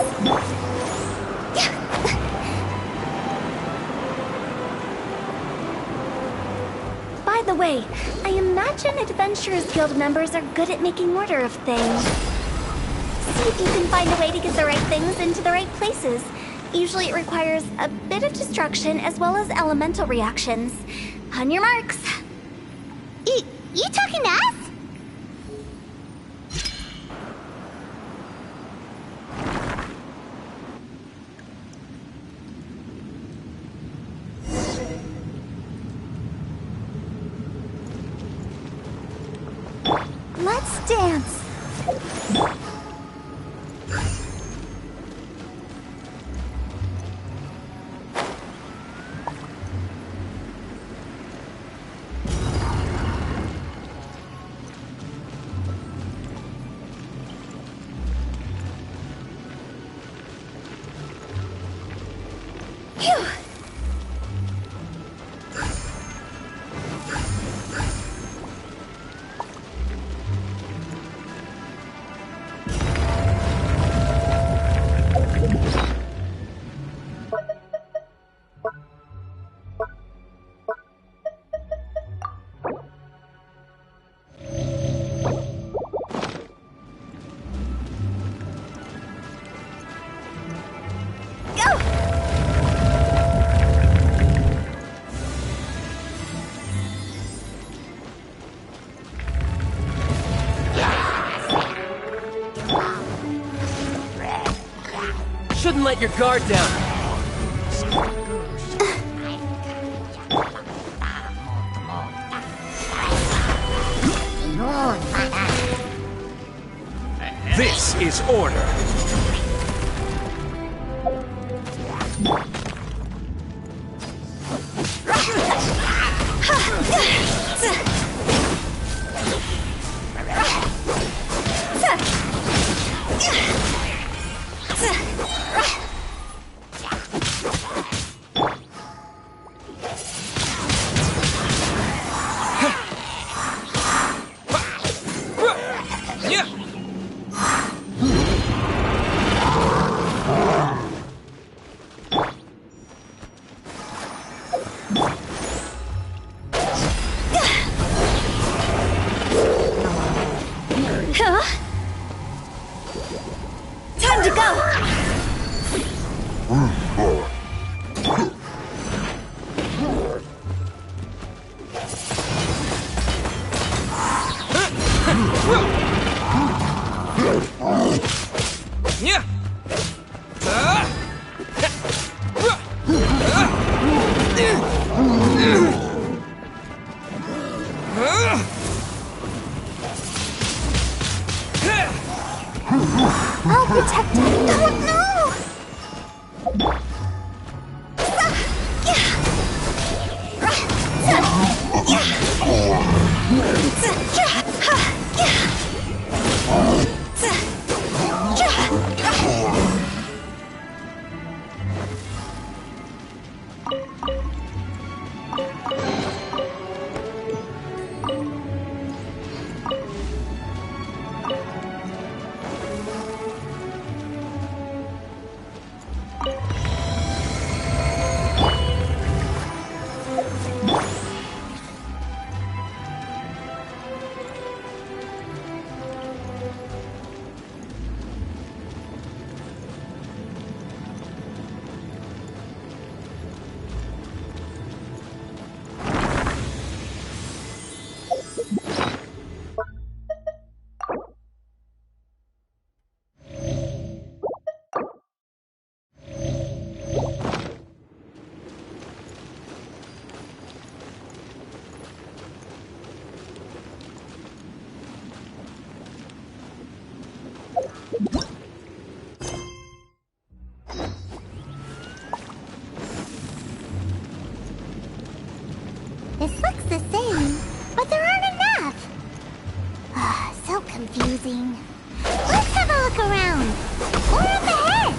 By the way, I imagine Adventurers Guild members are good at making order of things. See if you can find a way to get the right things into the right places. Usually it requires a bit of destruction as well as elemental reactions. On your marks. You talking to us? Let's dance. Phew! Shouldn't let your guard down. is order. Time to go! Yeah. I'll protect him. Oh no! This looks the same, but there aren't enough. So confusing. Let's have a look around. More up ahead.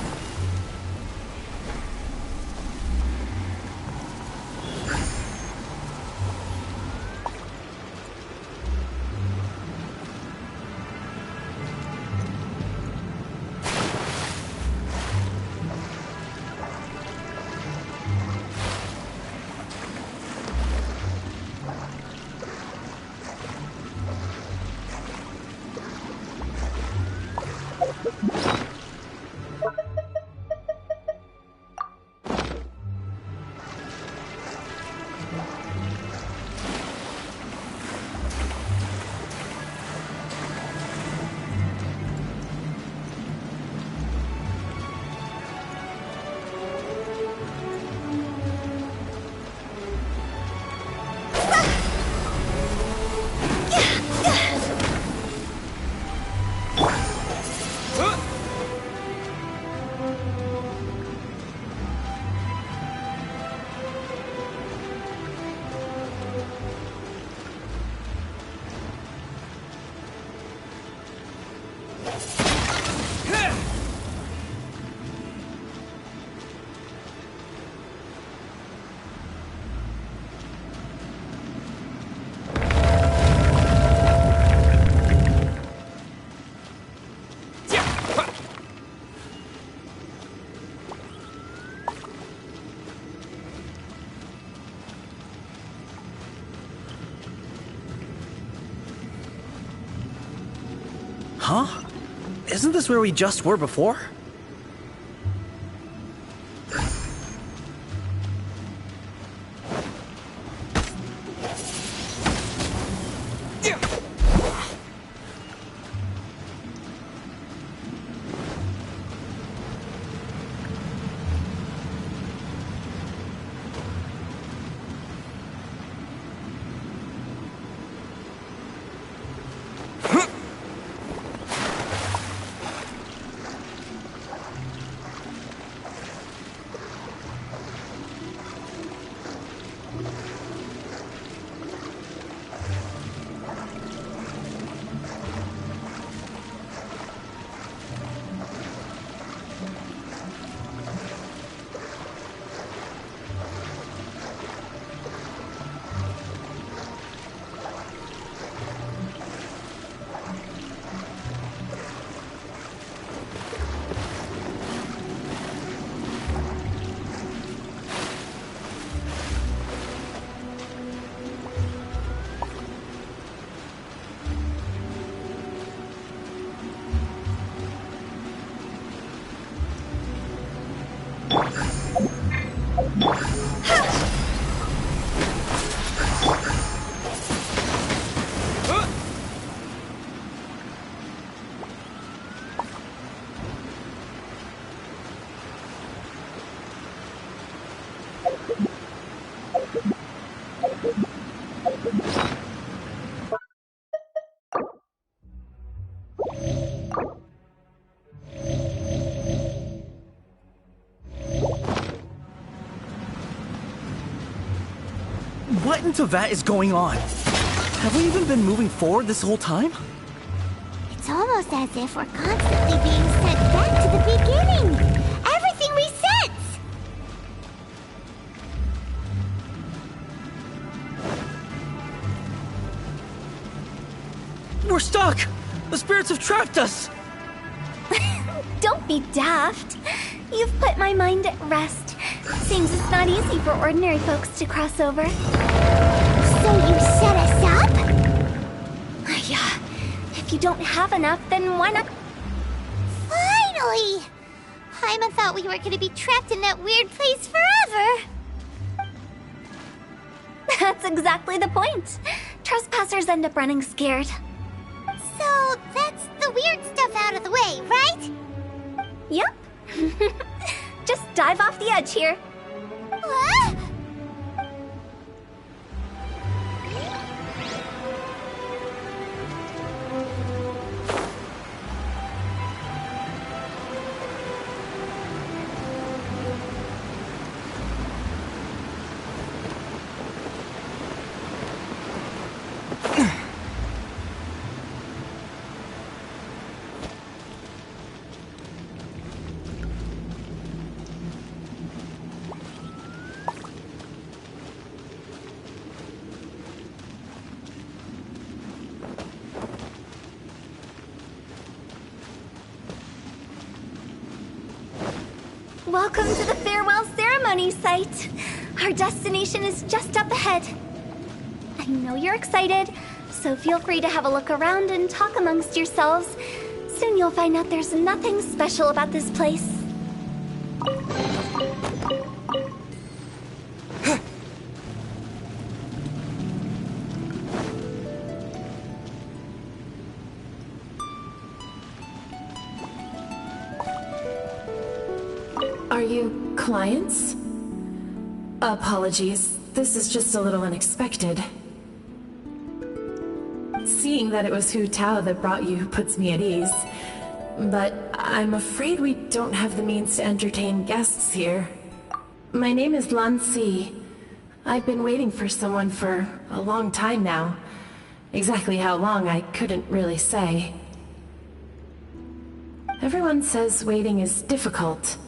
Huh? Isn't this where we just were before? What in Tevat is going on? Have we even been moving forward this whole time? It's almost as if we're constantly being sent back to the beginning. Everything resets. We're stuck! The spirits have trapped us! Don't be daft. You've put my mind at rest. Seems it's not easy for ordinary folks to cross over. So you set us up? Yeah. If you don't have enough, then why not? Finally! Paimon thought we were going to be trapped in that weird place forever. That's exactly the point. Trespassers end up running scared. So that's the weird stuff out of the way, right? Yep. Just dive off the edge here. What? Welcome to the farewell ceremony site. Our destination is just up ahead. I know you're excited, so feel free to have a look around and talk amongst yourselves. Soon you'll find out there's nothing special about this place. Are you clients? Apologies, this is just a little unexpected. Seeing that it was Hu Tao that brought you puts me at ease. But I'm afraid we don't have the means to entertain guests here. My name is Lan Si. I've been waiting for someone for a long time now. Exactly how long, I couldn't really say. Everyone says waiting is difficult.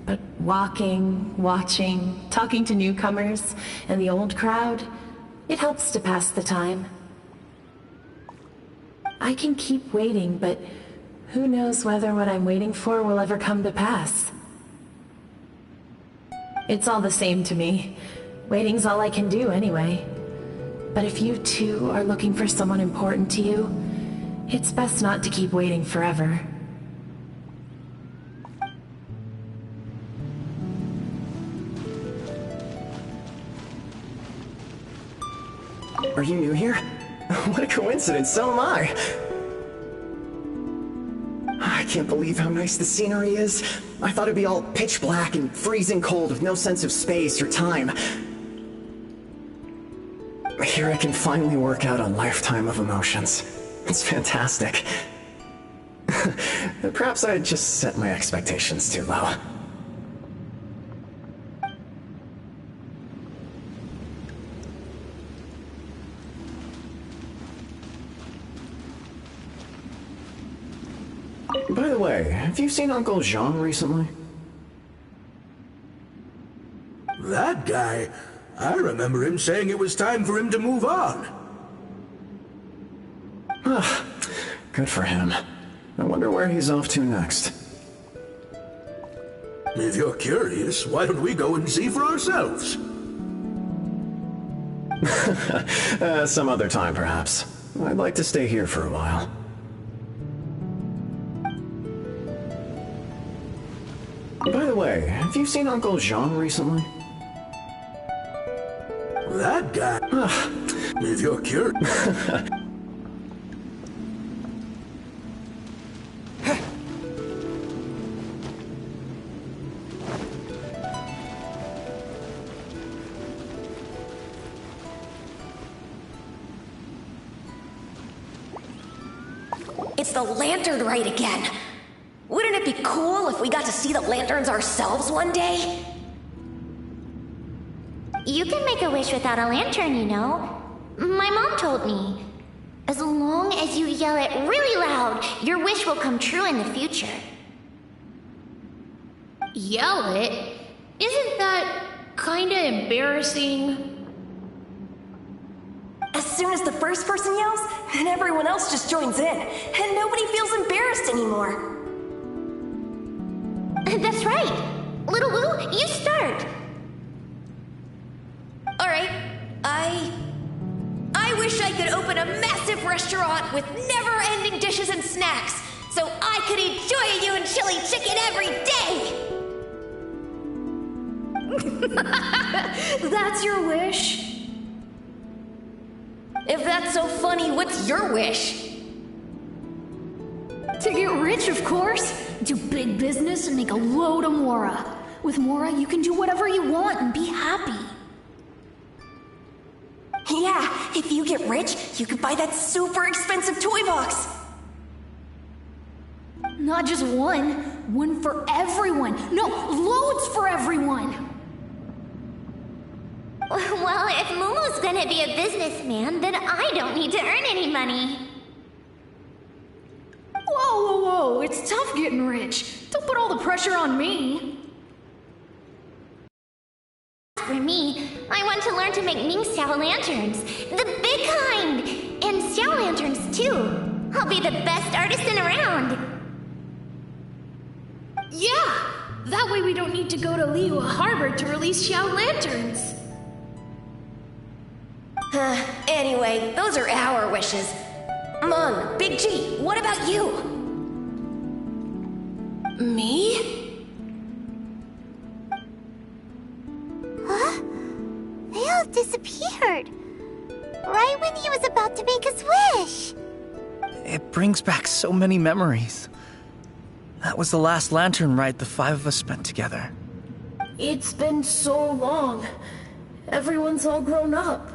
But walking, watching, talking to newcomers, and the old crowd, it helps to pass the time. I can keep waiting, but who knows whether what I'm waiting for will ever come to pass. It's all the same to me. Waiting's all I can do anyway. But if you too are looking for someone important to you, it's best not to keep waiting forever. Are you new here? What a coincidence, so am I! I can't believe how nice the scenery is. I thought it'd be all pitch black and freezing cold with no sense of space or time. Here I can finally work out a lifetime of emotions. It's fantastic. Perhaps I just set my expectations too low. By the way, have you seen Uncle Jean recently? That guy? I remember him saying it was time for him to move on. Good for him. I wonder where he's off to next. If you're curious, why don't we go and see for ourselves? Some other time, perhaps. I'd like to stay here for a while. By the way, have you seen Uncle Jean recently? That guy? If you're curious... It's the lantern rite again. Wouldn't it be cool if we got to see the lanterns ourselves one day? You can make a wish without a lantern, you know. My mom told me. As long as you yell it really loud, your wish will come true in the future. Yell it? Isn't that kinda embarrassing? As soon as the first person yells, then everyone else just joins in, and nobody feels embarrassed anymore. That's right. Little Wu, you start. Alright, I wish I could open a massive restaurant with never-ending dishes and snacks, so I could eat joy you and chili chicken every day! That's your wish? If that's so funny, what's your wish? To get rich, of course. Do big business and make a load of Mora. With Mora, you can do whatever you want and be happy. Yeah, if you get rich, you could buy that super expensive toy box. Not just one. One for everyone. No, loads for everyone. Well, if Momo's gonna be a businessman, then I don't need to earn any money. Whoa, it's tough getting rich. Don't put all the pressure on me. For me, I want to learn to make Ming Xiao lanterns. The big kind! And Xiao lanterns, too. I'll be the best artisan around. Yeah! That way we don't need to go to Liyue Harbor to release Xiao lanterns. Anyway, those are our wishes. Mung, Big G, what about you? Me? Huh? They all disappeared. Right when he was about to make his wish. It brings back so many memories. That was the last lantern ride the five of us spent together. It's been so long. Everyone's all grown up.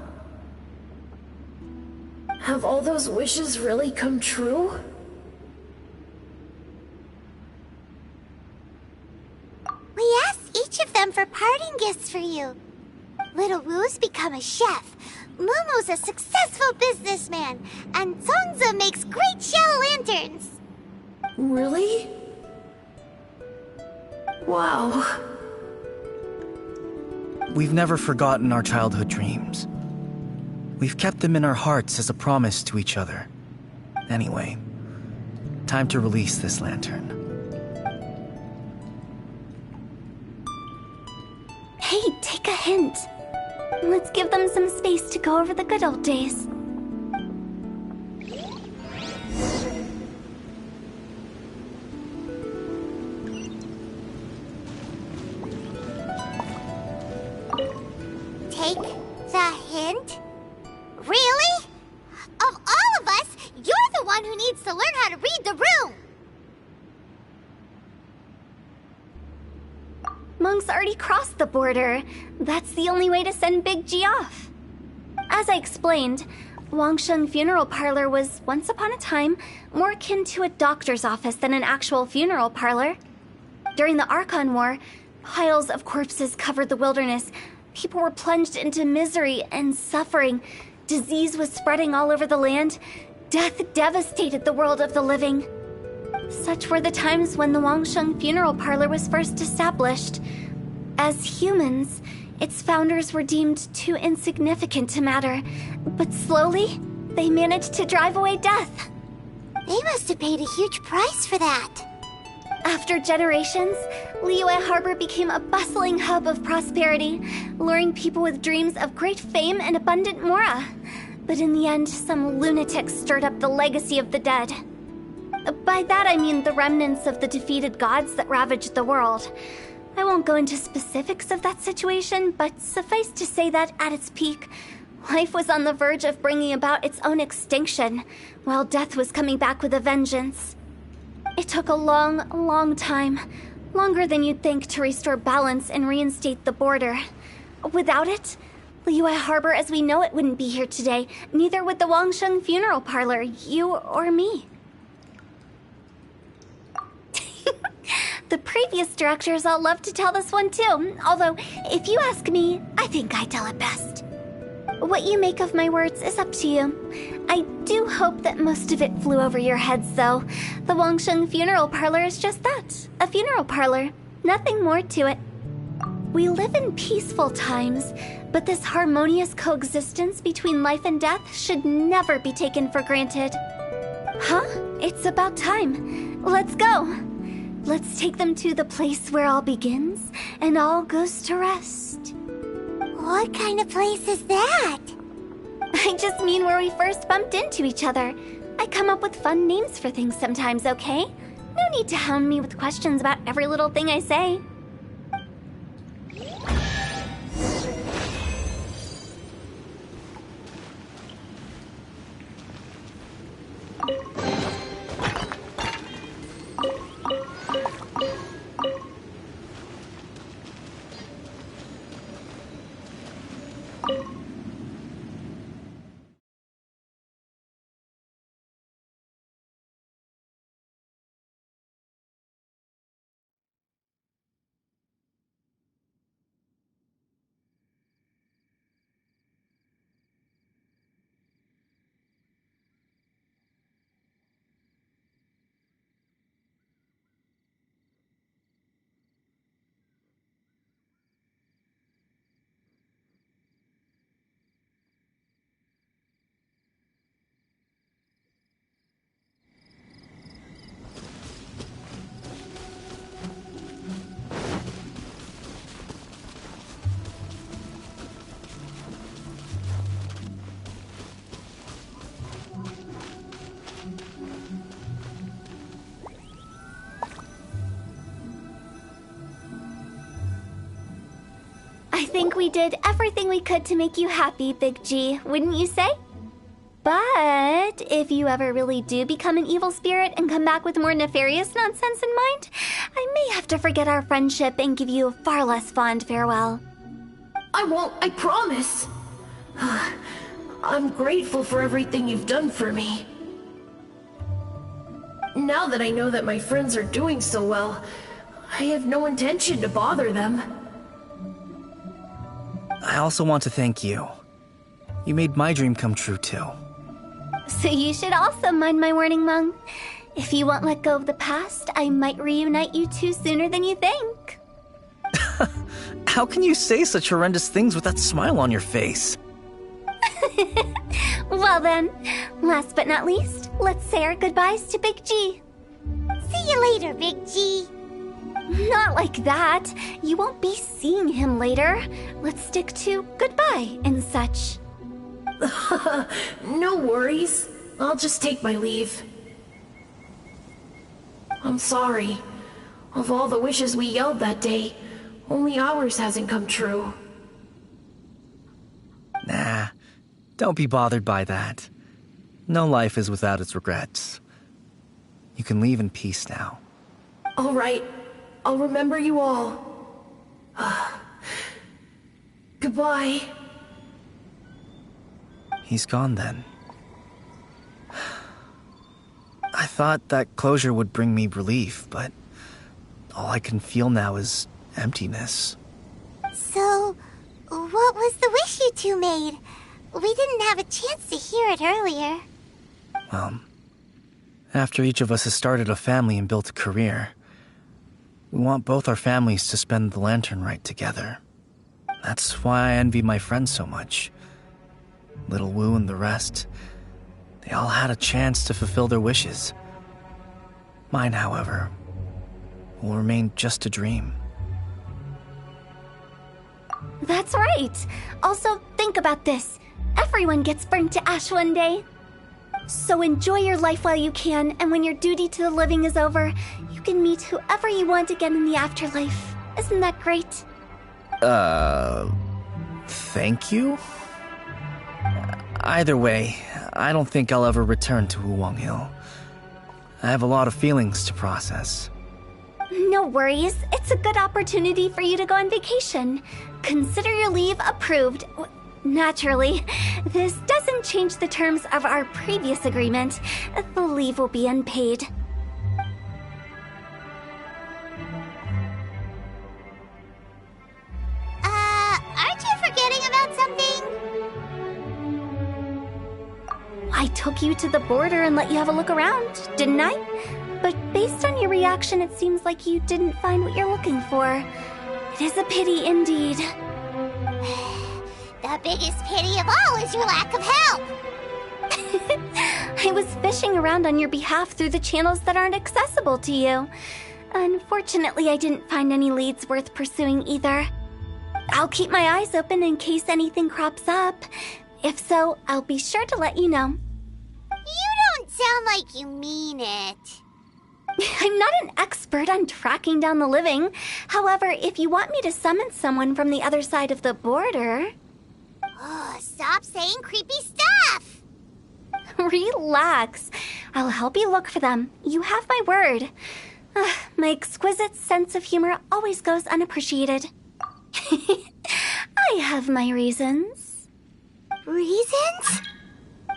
Have all those wishes really come true? We asked each of them for parting gifts for you. Little Wu's become a chef, Momo's a successful businessman, and Songza makes great Xiao lanterns. Really? Wow. We've never forgotten our childhood dreams. We've kept them in our hearts as a promise to each other. Anyway, time to release this lantern. Hey, take a hint. Let's give them some space to go over the good old days. Take the hint? Really? Of all of us, you're the one who needs to learn how to read the room! Monk's already crossed the border. That's the only way to send Big G off. As I explained, Wangsheng Funeral Parlor was once upon a time more akin to a doctor's office than an actual funeral parlor. During the Archon War, piles of corpses covered the wilderness. People were plunged into misery and suffering. Disease was spreading all over the land. Death devastated the world of the living. Such were the times when the Wangsheng Funeral Parlor was first established. As humans, its founders were deemed too insignificant to matter, but slowly, they managed to drive away death. They must have paid a huge price for that. After generations, Liyue Harbor became a bustling hub of prosperity, luring people with dreams of great fame and abundant mora. But in the end, some lunatics stirred up the legacy of the dead. By that I mean the remnants of the defeated gods that ravaged the world. I won't go into specifics of that situation, but suffice to say that at its peak, life was on the verge of bringing about its own extinction, while death was coming back with a vengeance. It took a long, long time, longer than you'd think, to restore balance and reinstate the border. Without it, Liyue Harbor as we know it wouldn't be here today, neither would the Wangsheng Funeral Parlor, you or me. The previous directors all love to tell this one too, although, if you ask me, I think I tell it best. What you make of my words is up to you. I do hope that most of it flew over your heads, though. The Wangsheng Funeral Parlor is just that, a funeral parlor. Nothing more to it. We live in peaceful times, but this harmonious coexistence between life and death should never be taken for granted. Huh? It's about time. Let's go. Let's take them to the place where all begins and all goes to rest. What kind of place is that? I just mean where we first bumped into each other. I come up with fun names for things sometimes, okay? No need to hound me with questions about every little thing I say. I think we did everything we could to make you happy, Big G, wouldn't you say? But if you ever really do become an evil spirit and come back with more nefarious nonsense in mind, I may have to forget our friendship and give you a far less fond farewell. I won't, I promise. I'm grateful for everything you've done for me. Now that I know that my friends are doing so well, I have no intention to bother them. I also want to thank you. You made my dream come true, too. So you should also mind my warning, Meng. If you won't let go of the past, I might reunite you two sooner than you think. How can you say such horrendous things with that smile on your face? Well then, last but not least, let's say our goodbyes to Big G. See you later, Big G. Not like that. You won't be seeing him later. Let's stick to goodbye and such. No worries. I'll just take my leave. I'm sorry. Of all the wishes we yelled that day, only ours hasn't come true. Nah, don't be bothered by that. No life is without its regrets. You can leave in peace now. All right. I'll remember you all. Goodbye. He's gone then. I thought that closure would bring me relief, but all I can feel now is emptiness. So, what was the wish you two made? We didn't have a chance to hear it earlier. Well, after each of us has started a family and built a career, we want both our families to spend the Lantern Rite together. That's why I envy my friends so much. Little Wu and the rest, they all had a chance to fulfill their wishes. Mine, however, will remain just a dream. That's right. Also, think about this. Everyone gets burnt to ash one day. So enjoy your life while you can, and when your duty to the living is over, you can meet whoever you want again in the afterlife. Isn't that great? Thank you? Either way, I don't think I'll ever return to Wuwang Hill. I have a lot of feelings to process. No worries. It's a good opportunity for you to go on vacation. Consider your leave approved. Naturally, this doesn't change the terms of our previous agreement. The leave will be unpaid. I took you to the border and let you have a look around, didn't I? But based on your reaction, it seems like you didn't find what you're looking for. It is a pity indeed. The biggest pity of all is your lack of help. I was fishing around on your behalf through the channels that aren't accessible to you. Unfortunately, I didn't find any leads worth pursuing either. I'll keep my eyes open in case anything crops up. If so, I'll be sure to let you know. You don't sound like you mean it. I'm not an expert on tracking down the living. However, if you want me to summon someone from the other side of the border... Oh, stop saying creepy stuff! Relax. I'll help you look for them. You have my word. My exquisite sense of humor always goes unappreciated. I have my reasons. Reasons?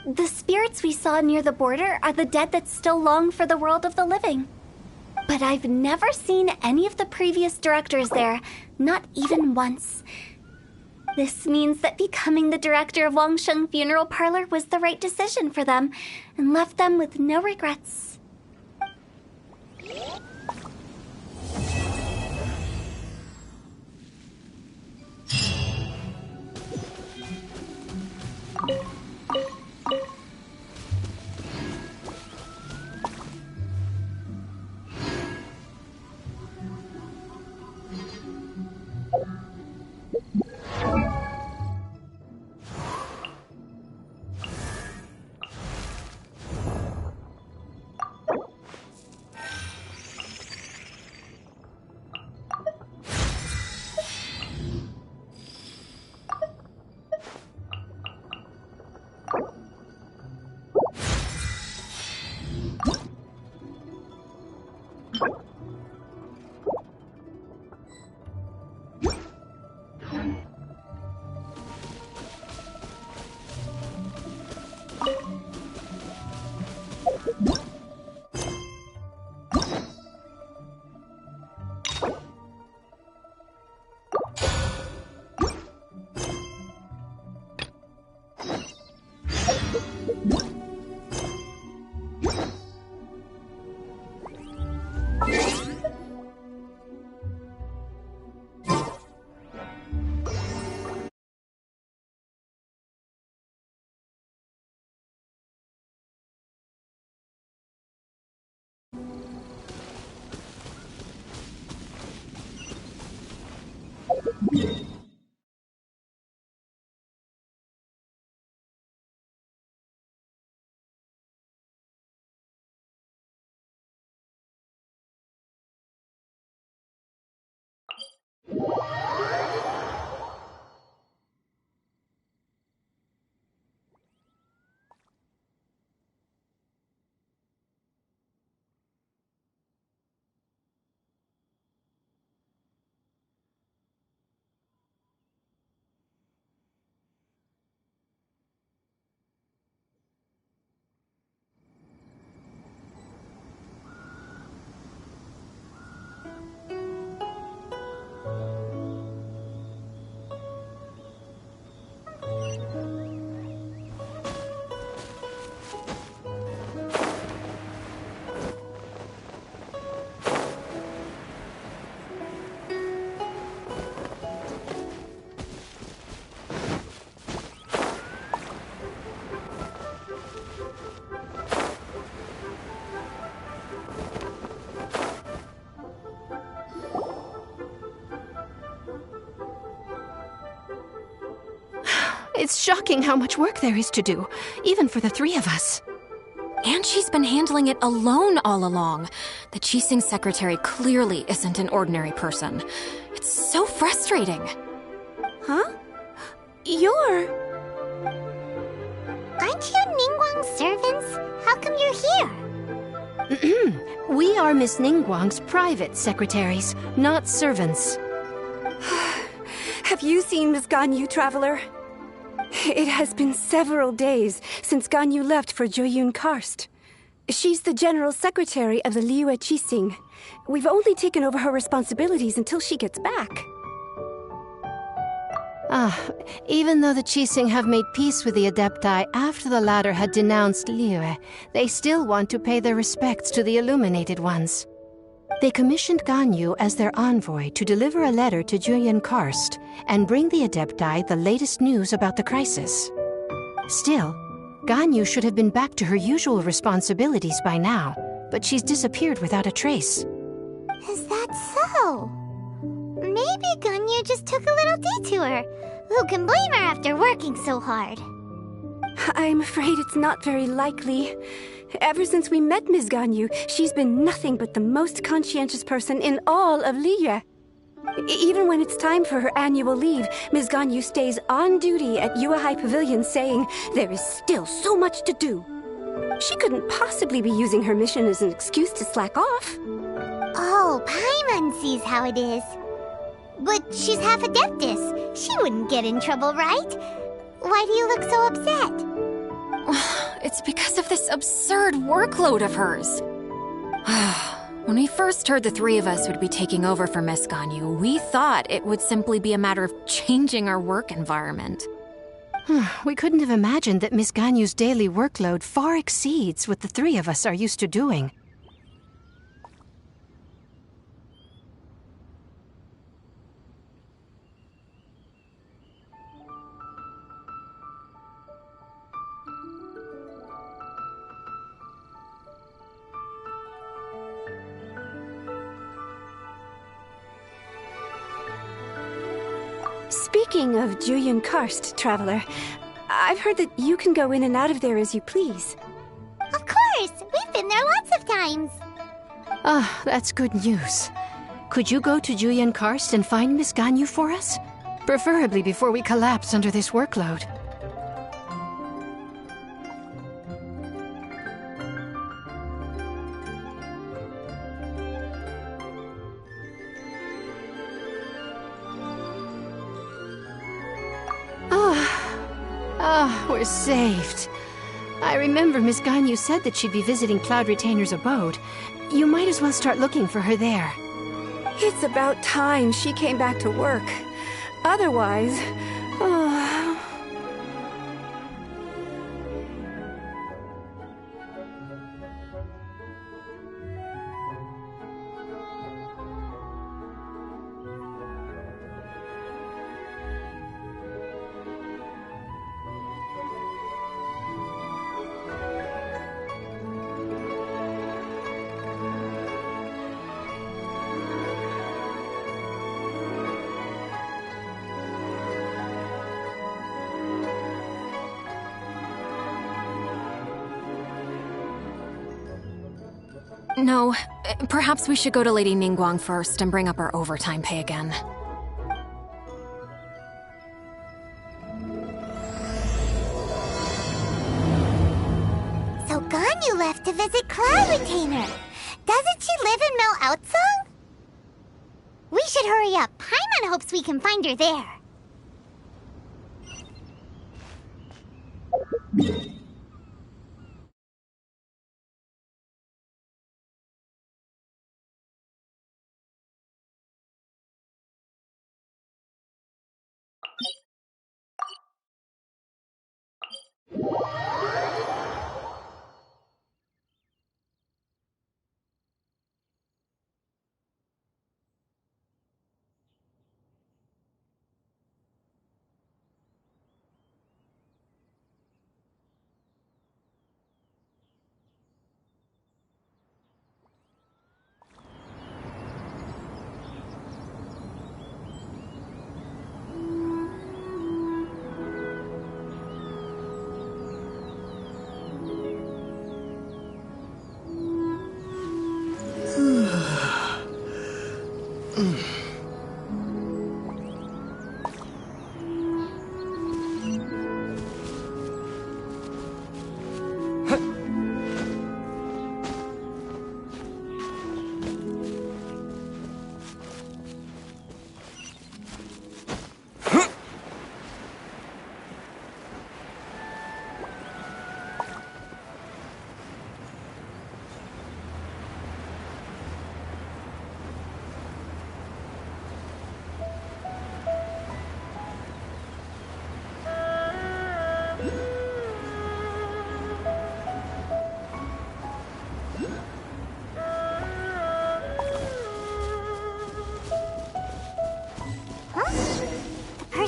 The spirits we saw near the border are the dead that still long for the world of the living. But I've never seen any of the previous directors there, not even once. This means that becoming the director of Wangsheng Funeral Parlor was the right decision for them, and left them with no regrets. It's shocking how much work there is to do, even for the three of us. And she's been handling it alone all along. The Qixing secretary clearly isn't an ordinary person. It's so frustrating. Huh? You're... Aren't you Ningguang's servants? How come you're here? We are Miss Ningguang's private secretaries, not servants. Have you seen Miss Ganyu, Traveler? It has been several days since Ganyu left for Joyun Karst. She's the general secretary of the Liyue Qixing. We've only taken over her responsibilities until she gets back. Even though the Qixing have made peace with the Adepti after the latter had denounced Liyue, they still want to pay their respects to the Illuminated Ones. They commissioned Ganyu as their envoy to deliver a letter to Julian Karst and bring the Adepti the latest news about the crisis. Still, Ganyu should have been back to her usual responsibilities by now, but she's disappeared without a trace. Is that so? Maybe Ganyu just took a little detour. Who can blame her after working so hard? I'm afraid it's not very likely. Ever since we met Ms. Ganyu, she's been nothing but the most conscientious person in all of Liyue. Even when it's time for her annual leave, Ms. Ganyu stays on duty at Yuehai Pavilion saying there is still so much to do. She couldn't possibly be using her mission as an excuse to slack off. Oh, Paimon sees how it is. But she's half Adeptus. She wouldn't get in trouble, right? Why do you look so upset? It's because of this absurd workload of hers. When we first heard the three of us would be taking over for Miss Ganyu, we thought it would simply be a matter of changing our work environment. We couldn't have imagined that Miss Ganyu's daily workload far exceeds what the three of us are used to doing. Speaking of Julian Karst, Traveler, I've heard that you can go in and out of there as you please. Of course! We've been there lots of times! That's good news. Could you go to Julian Karst and find Miss Ganyu for us? Preferably before we collapse under this workload. We're saved. I remember Miss Ganyu said that she'd be visiting Cloud Retainer's abode. You might as well start looking for her there. It's about time she came back to work. Otherwise... No, perhaps we should go to Lady Ningguang first and bring up our overtime pay again. So Ganyu left to visit Cloud Retainer. Doesn't she live in Mel Outsong? We should hurry up. Paimon hopes we can find her there.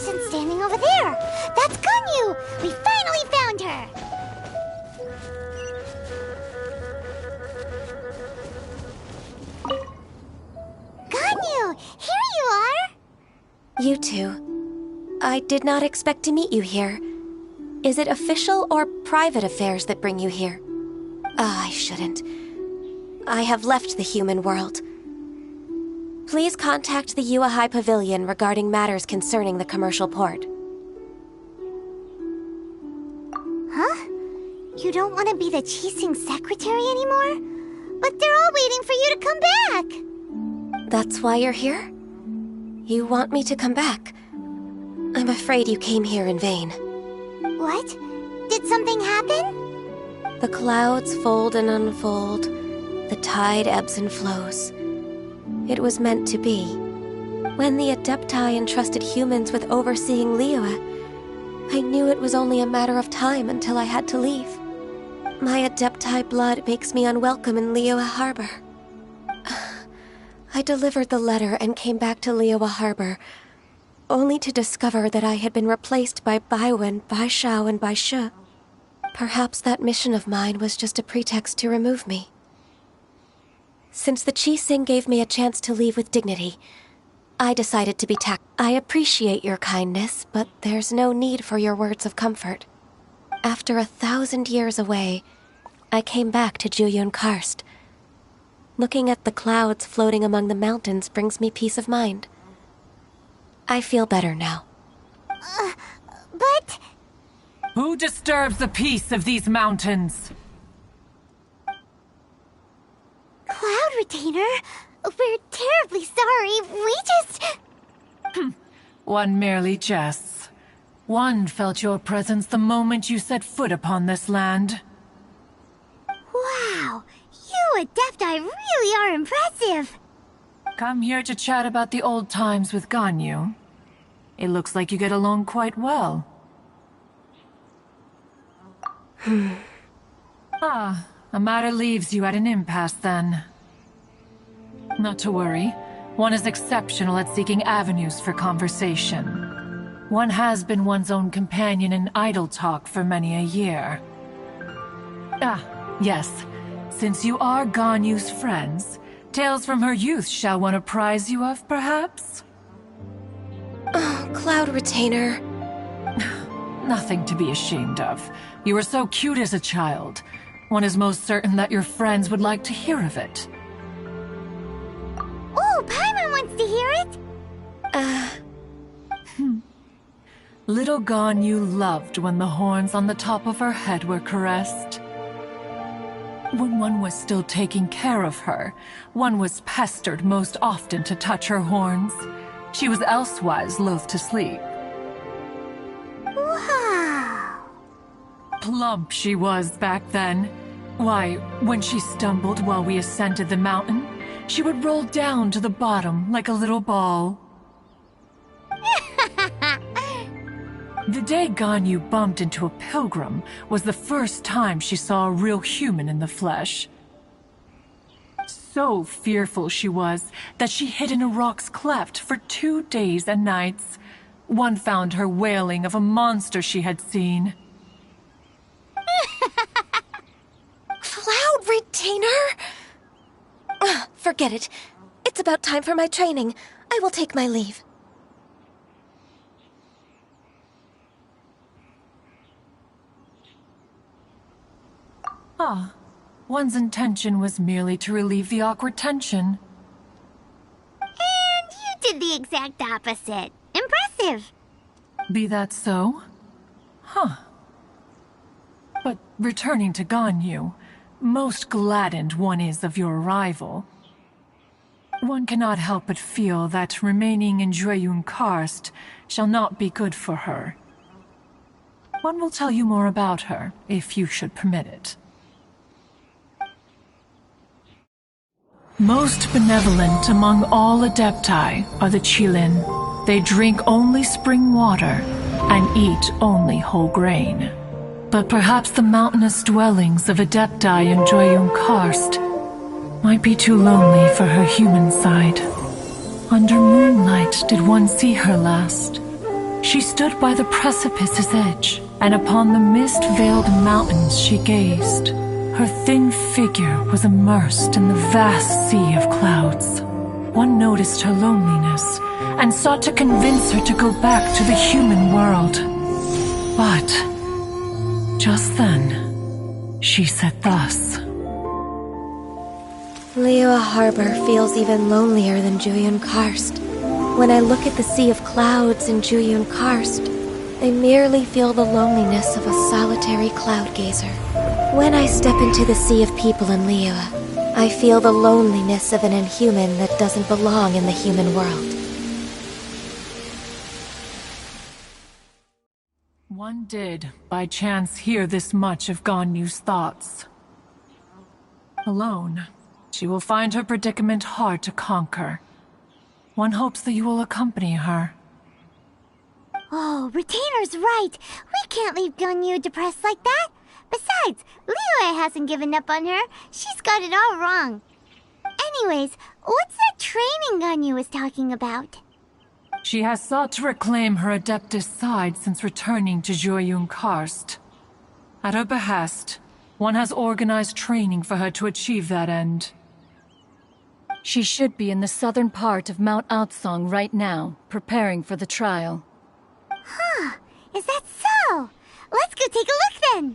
person standing over there. That's Ganyu! We finally found her! Ganyu! Here you are! You two. I did not expect to meet you here. Is it official or private affairs that bring you here? I shouldn't. I have left the human world. Please contact the Yua High Pavilion regarding matters concerning the commercial port. Huh? You don't want to be the Qixing secretary anymore? But they're all waiting for you to come back! That's why you're here? You want me to come back? I'm afraid you came here in vain. What? Did something happen? The clouds fold and unfold. The tide ebbs and flows. It was meant to be. When the Adepti entrusted humans with overseeing Liyue, I knew it was only a matter of time until I had to leave. My Adepti blood makes me unwelcome in Liyue Harbor. I delivered the letter and came back to Liyue Harbor, only to discover that I had been replaced by Baiwen, Baishao, and Baishu. Perhaps that mission of mine was just a pretext to remove me. Since the Qixing gave me a chance to leave with dignity, I decided to be I appreciate your kindness, but there's no need for your words of comfort. After 1,000 years away, I came back to Jueyun Karst. Looking at the clouds floating among the mountains brings me peace of mind. I feel better now. But... Who disturbs the peace of these mountains? Cloud Retainer, we're terribly sorry. We just... One merely jests. One felt your presence the moment you set foot upon this land. Wow, you Adepti really are impressive. Come here to chat about the old times with Ganyu. It looks like you get along quite well. A matter leaves you at an impasse then. Not to worry. One is exceptional at seeking avenues for conversation. One has been one's own companion in idle talk for many a year. Yes. Since you are Ganyu's friends, tales from her youth shall one apprise you of, perhaps? Oh, Cloud Retainer. Nothing to be ashamed of. You were so cute as a child. One is most certain that your friends would like to hear of it. Oh, Paimon wants to hear it! Little Ganyu loved when the horns on the top of her head were caressed. When one was still taking care of her, one was pestered most often to touch her horns. She was elsewise loath to sleep. Wow! Plump she was back then. Why, when she stumbled while we ascended the mountain, she would roll down to the bottom like a little ball. The day Ganyu bumped into a pilgrim was the first time she saw a real human in the flesh. So fearful she was that she hid in a rock's cleft for 2 days and nights. One found her wailing of a monster she had seen. Cloud Retainer? Forget it. It's about time for my training. I will take my leave. One's intention was merely to relieve the awkward tension. And you did the exact opposite. Impressive. Be that so? But returning to Ganyu, most gladdened one is of your arrival. One cannot help but feel that remaining in Jueyun Karst shall not be good for her. One will tell you more about her, if you should permit it. Most benevolent among all Adepti are the Qilin. They drink only spring water and eat only whole grain. But perhaps the mountainous dwellings of Adepti in Jueyun Karst might be too lonely for her human side. Under moonlight did one see her last. She stood by the precipice's edge, and upon the mist-veiled mountains she gazed. Her thin figure was immersed in the vast sea of clouds. One noticed her loneliness, and sought to convince her to go back to the human world. But, just then, she said thus. Liyue Harbor feels even lonelier than Jueyun Karst. When I look at the sea of clouds in Jueyun Karst, I merely feel the loneliness of a solitary cloud gazer. When I step into the sea of people in Liyue, I feel the loneliness of an inhuman that doesn't belong in the human world. One did, by chance, hear this much of Ganyu's thoughts. Alone, she will find her predicament hard to conquer. One hopes that you will accompany her. Oh, Retainer's right. We can't leave Ganyu depressed like that. Besides, Liyue hasn't given up on her. She's got it all wrong. Anyways, what's that training Ganyu was talking about? She has sought to reclaim her Adeptus side since returning to Jueyun Karst. At her behest, one has organized training for her to achieve that end. She should be in the southern part of Mount Aotsong right now, preparing for the trial. Huh, is that so? Let's go take a look then!